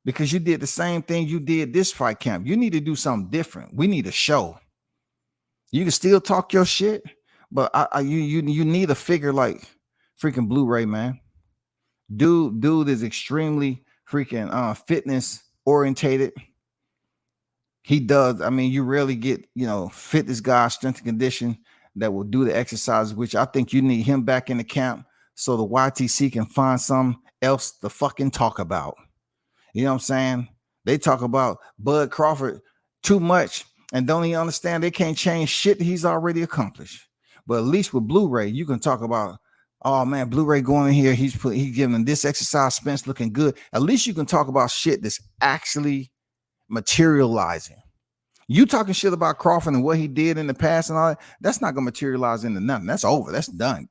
because you did the same thing you did this fight camp. You need to do something different. We need a show. You can still talk your shit, but you need a figure like freaking Blu-ray, man. Dude is extremely freaking fitness orientated. He does. I mean, you rarely get, you know, fitness guys, strength and condition that will do the exercises, which I think you need him back in the camp so the YTC can find something else to fucking talk about. You know what I'm saying? They talk about Bud Crawford too much and don't even understand they can't change shit he's already accomplished. But at least with Blu-ray, you can talk about, oh man, Blu-ray going in here, he's giving this exercise, Spence looking good. At least you can talk about shit that's actually materializing. You talking shit about Crawford and what he did in the past and all that, that's not gonna materialize into nothing. That's over. That's done.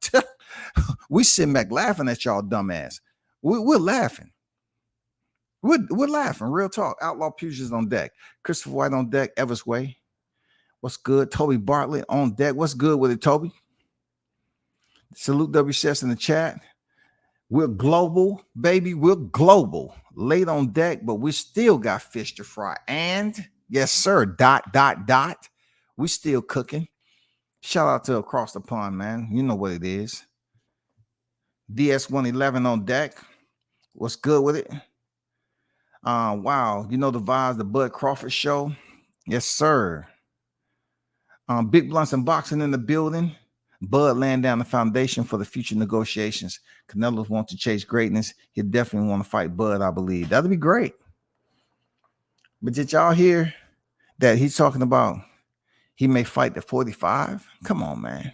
We sitting back laughing at y'all dumbass. We're laughing. We're laughing. Real talk. Outlaw Pugils on deck. Christopher White on deck. Evers Way. What's good? Toby Bartlett on deck. What's good with it, Toby? Salute WCS in the chat. We're global, baby. We're global. Late on deck, but we still got fish to fry. And yes, sir. ... We still cooking. Shout out to Across the Pond, man. You know what it is. DS111 on deck. What's good with it? Wow. You know the vibes, the Bud Crawford show. Yes, sir. Big Blunts and Boxing in the building. Bud laying down the foundation for the future negotiations. Canelo wants to chase greatness. He'll definitely want to fight Bud, I believe. That'll be great. But did y'all hear that he's talking about he may fight the 45? Come on, man. Are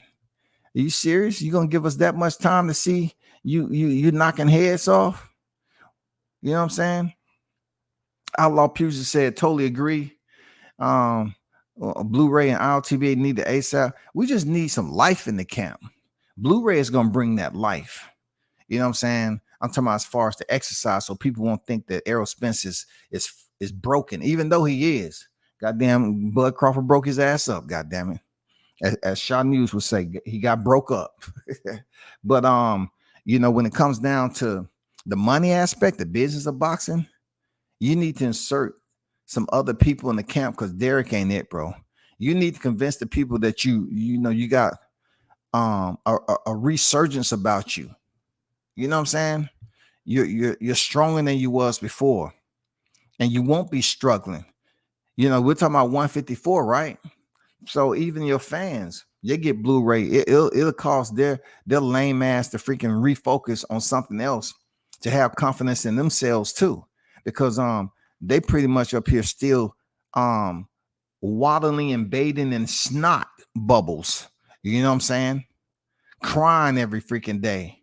you serious? You gonna give us that much time to see you knocking heads off? You know what I'm saying? Outlaw Puget said, totally agree. Blu-ray and ILTV need the ASAP. We just need some life in the camp. Blu-ray is gonna bring that life. You know what I'm saying? I'm talking about as far as the exercise, so people won't think that Errol Spence is broken, even though he is. Goddamn, Bud Crawford broke his ass up. Goddamn it, as Shaw News would say, he got broke up. But you know, when it comes down to the money aspect, the business of boxing, you need to insert some other people in the camp because Derek ain't it, bro. You need to convince the people that you know you got a resurgence about you. You know what I'm saying? You're stronger than you was before, and you won't be struggling. You know, we're talking about 154, right? So even your fans, they get Blu-ray. It'll cause their lame ass to freaking refocus on something else to have confidence in themselves too, because they pretty much up here still waddling and bathing in snot bubbles. You know what I'm saying? Crying every freaking day.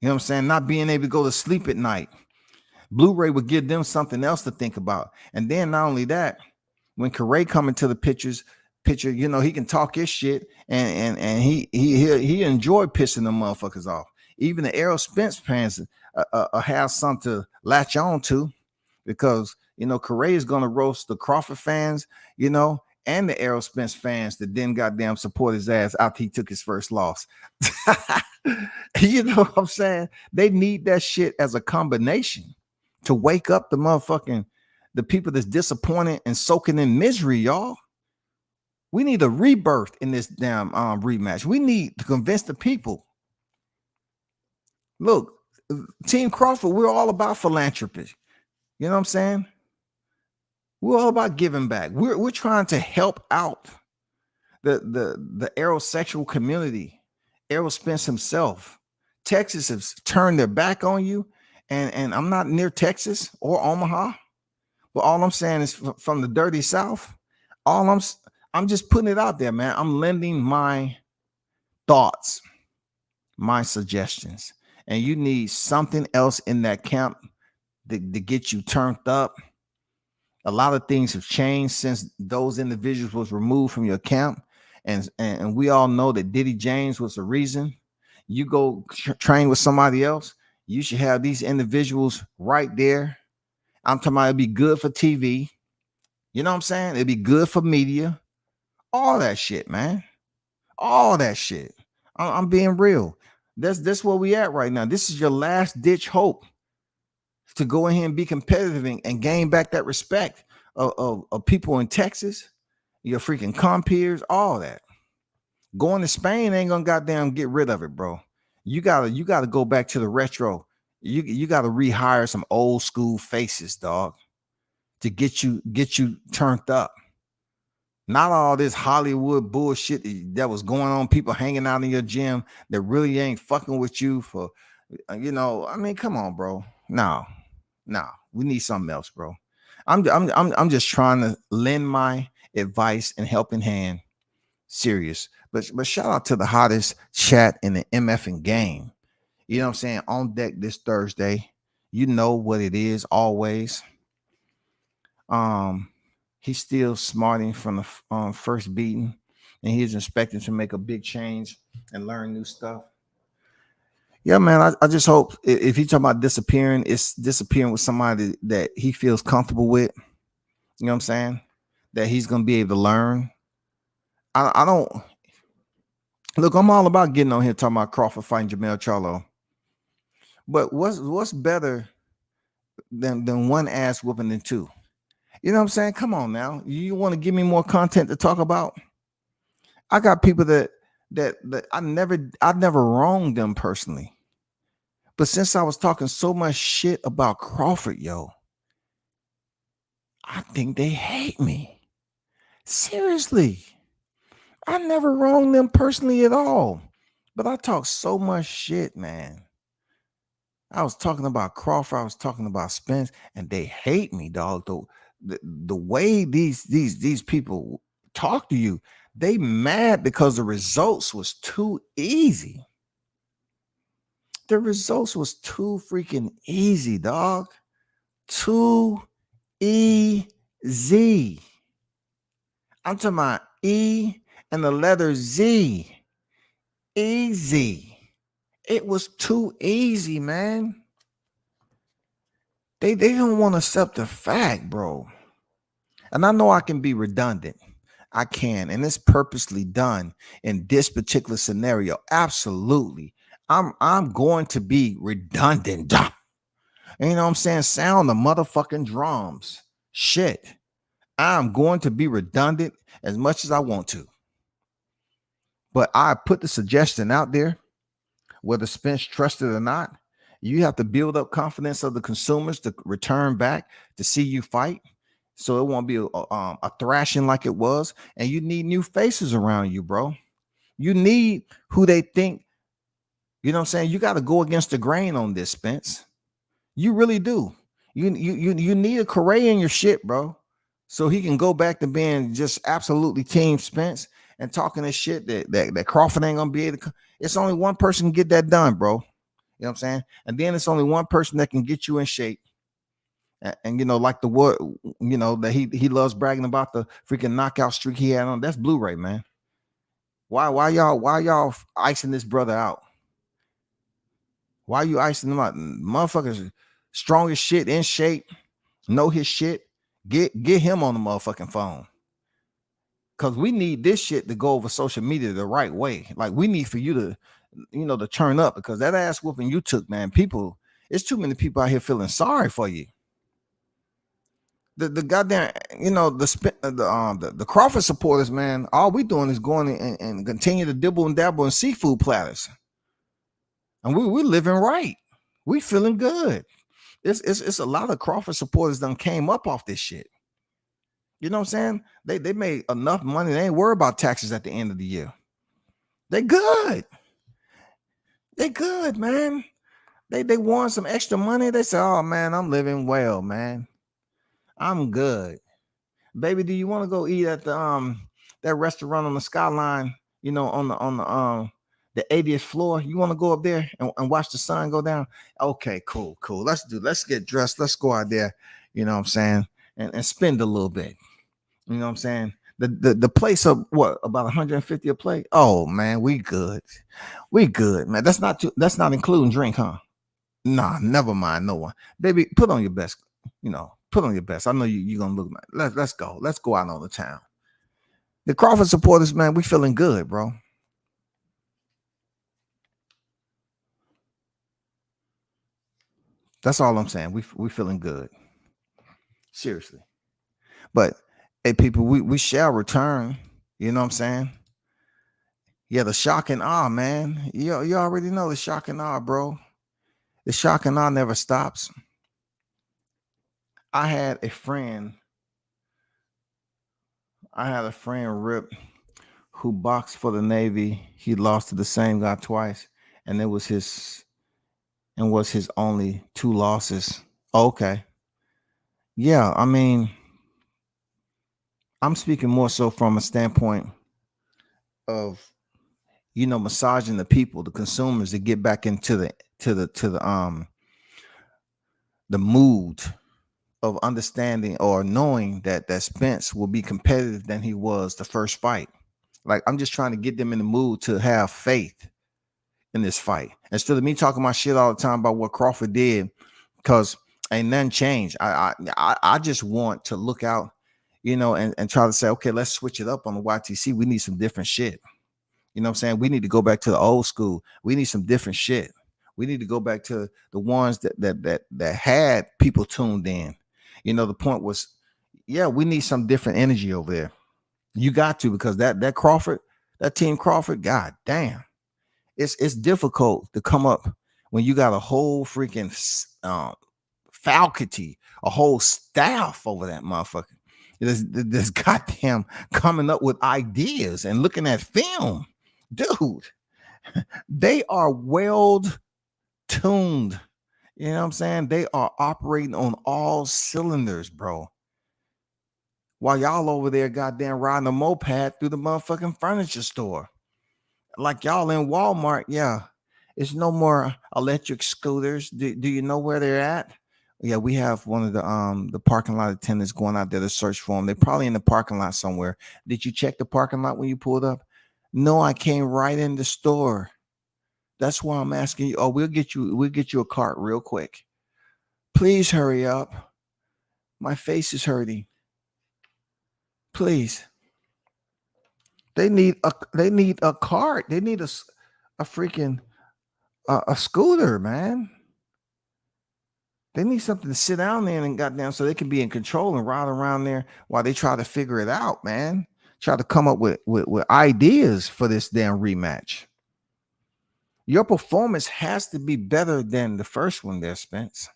You know what I'm saying? Not being able to go to sleep at night. Blu-ray would give them something else to think about. And then not only that, when Correa come into the picture, you know, he can talk his shit and he enjoyed pissing them motherfuckers off. Even the Errol Spence fans have something to latch on to, because you know Correa is going to roast the Crawford fans, you know, and the Errol Spence fans that then goddamn support his ass after he took his first loss. You know what I'm saying? They need that shit as a combination to wake up the people that's disappointed and soaking in misery, y'all. We need a rebirth in this damn rematch. We need to convince the people. Look, Team Crawford, we're all about philanthropy. You know what I'm saying? We're all about giving back. We're trying to help out the aerosexual community. Errol Spence himself. Texas has turned their back on you, and I'm not near Texas or Omaha, but all I'm saying is from the dirty South. I'm just putting it out there, man. I'm lending my thoughts, my suggestions, and you need something else in that camp to get you turned up. A lot of things have changed since those individuals was removed from your camp, and we all know that Diddy James was the reason. You go train with somebody else, you should have these individuals right there. I'm talking about it'd be good for TV. You know what I'm saying? It'd be good for media. All that shit, man. All that shit. I'm being real. That's where we at right now. This is your last ditch hope to go ahead and be competitive and gain back that respect of people in Texas, your freaking compeers, all that. Going to Spain ain't gonna goddamn get rid of it, bro. You gotta go back to the retro. You gotta rehire some old school faces, dog, to get you turned up. Not all this Hollywood bullshit that was going on, people hanging out in your gym that really ain't fucking with you for, you know, I mean, come on, bro. No, we need something else, bro. I'm just trying to lend my advice and helping hand. Serious. But shout out to the hottest chat in the MFing game. You know what I'm saying? On deck this Thursday. You know what it is always. He's still smarting from the first beating, and he's expecting to make a big change and learn new stuff. Yeah, man, I just hope if he's talking about disappearing, it's disappearing with somebody that he feels comfortable with. You know what I'm saying? that he's gonna be able to learn. I don't look. I'm all about getting on here talking about Crawford fighting Jermell Charlo. But what's better than one ass whooping than two? You know what I'm saying? Come on now. You want to give me more content to talk about? I got people that I never wronged them personally. But since I was talking so much shit about Crawford, yo, I think they hate me. Seriously. I never wronged them personally at all. But I talk so much shit, man. I was talking about Crawford, I was talking about Spence, and they hate me, dog. The way these people talk to you, they mad because the results was too easy. The results was too freaking easy, dog. Too easy. I'm talking about E and the letter Z. Easy. It was too easy, man. They don't want to accept the fact, bro. And I know I can be redundant. I can, and it's purposely done in this particular scenario. Absolutely. I'm going to be redundant. You know what I'm saying? Sound the motherfucking drums. Shit. I'm going to be redundant as much as I want to. But I put the suggestion out there, whether Spence trusted or not. You have to build up confidence of the consumers to return back to see you fight. So it won't be a thrashing like it was. And you need new faces around you, bro. You need who they think, you know what I'm saying? You got to go against the grain on this, Spence. You really do. You need a Correa in your shit, bro. So he can go back to being just absolutely Team Spence and talking this shit that Crawford ain't gonna be able to. It's only one person can get that done, bro. You know what I'm saying? And then it's only one person that can get you in shape. And you know, like the word, you know, that he loves bragging about the freaking knockout streak he had on. That's Blu-ray, man. Why y'all icing this brother out? Why you icing him out? Motherfuckers strong as shit, in shape, know his shit. Get him on the motherfucking phone. Cause we need this shit to go over social media the right way. Like we need for you to, you know, to turn up, because that ass whooping you took, man. People, it's too many people out here feeling sorry for you. The goddamn, you know, the Crawford supporters, man. All we doing is going and continue to dibble and dabble in seafood platters, and we living right. We feeling good. It's a lot of Crawford supporters done came up off this shit. You know what I'm saying? They made enough money. They ain't worried about taxes at the end of the year. They good. They good, man. They want some extra money. They say, "Oh man, I'm living well, man. I'm good." Baby, do you want to go eat at the that restaurant on the Skyline, you know, on the 80th floor? You want to go up there and watch the sun go down? Okay, cool. Let's get dressed. Let's go out there, you know what I'm saying, and spend a little bit. You know what I'm saying? The place of what, about 150 a plate? Oh man, we good, man. That's not including drink, huh? Nah, never mind. No one, baby. Put on your best, you know. Put on your best. I know you're gonna look. Let's go. Let's go out on the town. The Crawford supporters, man, we feeling good, bro. That's all I'm saying. We feeling good. Seriously. But hey, people, we shall return. You know what I'm saying? Yeah, the shock and awe, man. You already know the shock and awe, bro. The shock and awe never stops. I had a friend, Rip, who boxed for the Navy. He lost to the same guy twice, and it was his only 2 losses. Okay. Yeah, I mean, I'm speaking more so from a standpoint of, you know, massaging the people, the consumers, to get back into the mood of understanding or knowing that Spence will be competitive than he was the first fight. Like, I'm just trying to get them in the mood to have faith in this fight, instead of me talking my shit all the time about what Crawford did, because ain't nothing changed. I just want to look out, you know, and try to say, okay, let's switch it up on the YTC. We need some different shit. You know what I'm saying? We need to go back to the old school. We need some different shit. We need to go back to the ones that had people tuned in. You know, the point was, yeah, we need some different energy over there. You got to, because that Crawford, that team Crawford, god damn, it's difficult to come up when you got a whole freaking faculty, a whole staff over that motherfucker. This goddamn coming up with ideas and looking at film. Dude, they are well tuned. You know what I'm saying? They are operating on all cylinders, bro. While y'all over there goddamn riding a moped through the motherfucking furniture store. Like y'all in Walmart, yeah. It's no more electric scooters. Do you know where they're at? Yeah, we have one of the parking lot attendants going out there to search for them. They're probably in the parking lot somewhere. Did you check the parking lot when you pulled up? No, I came right in the store. That's why I'm asking you. Oh, we'll get you a cart real quick. Please hurry up. My face is hurting. Please. They need a cart. They need a freaking a scooter, man. They need something to sit down there and goddamn so they can be in control and ride around there while they try to figure it out, man. Try to come up with ideas for this damn rematch. Your performance has to be better than the first one there, Spence.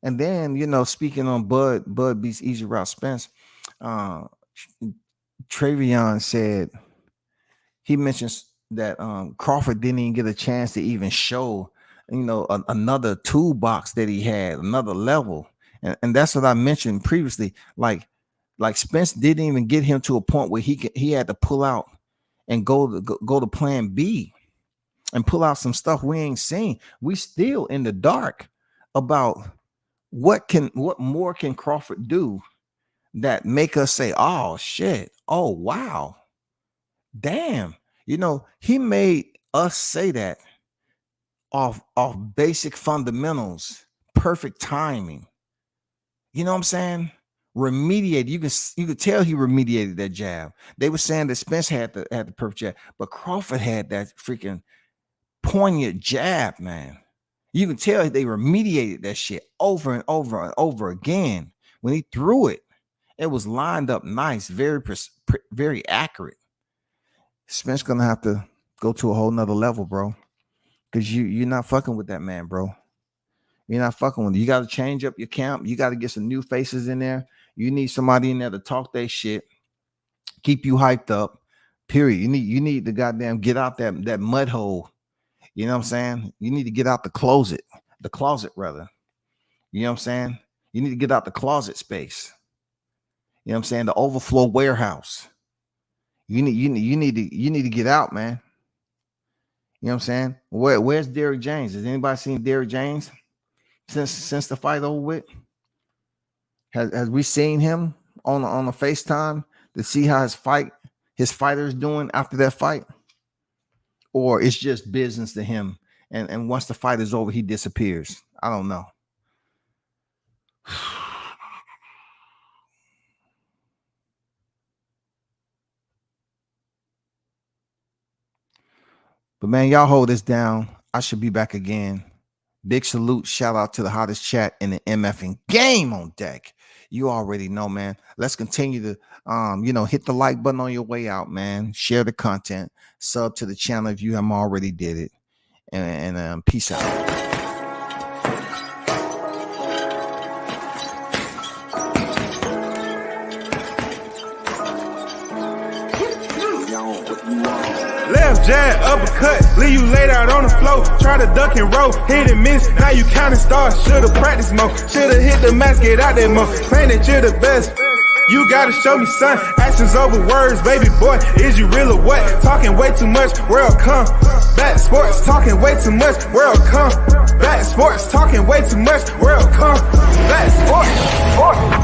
And then, you know, speaking on Bud beats Easy Route Spence, Travion said, he mentions that Crawford didn't even get a chance to even show, you know, another toolbox that he had, another level. And that's what I mentioned previously. Like Spence didn't even get him to a point where he had to pull out and go to plan B and pull out some stuff we ain't seen. We still in the dark about what more can Crawford do that make us say, oh shit, oh wow, damn. You know, he made us say that off basic fundamentals, perfect timing. You know what I'm saying? Remediated. You could tell he remediated that jab. They were saying that Spence had the perfect jab, but Crawford had that freaking poignant jab, man. You can tell they remediated that shit over and over and over again. When he threw it, it was lined up nice, very accurate. Spence gonna have to go to a whole nother level, bro, because you're not fucking with that man, bro. You're not fucking with him. You got to change up your camp. You got to get some new faces in there. You need somebody in there to talk that shit, keep you hyped up. Period. You need to goddamn get out that mud hole. You know what I'm saying? You need to get out the closet rather. You know what I'm saying? You need to get out the closet space. You know what I'm saying? The overflow warehouse. You need to get out, man. You know what I'm saying? Where's Derrick James? Has anybody seen Derrick James since the fight over with? Has we seen him on a FaceTime to see how his fighter's doing after that fight? Or it's just business to him, and once the fight is over, he disappears? I don't know. But man, y'all hold this down. I should be back again. Big salute, shout out to the hottest chat in the MFing game on deck. You already know, man. Let's continue to hit the like button on your way out, man. Share the content, sub to the channel if you haven't already did it, and peace out. Left jab, uppercut, leave you laid out on the floor. Try to duck and roll, hit and miss. Now you counting stars. Should've practiced more. Should've hit the mask, get out there more. Claim that you're the best. You gotta show me, son. Actions over words, baby boy. Is you real or what? Talking way too much, world come. Back sports, talking way too much, world come. Back sports, talking way too much, world come. Back sports.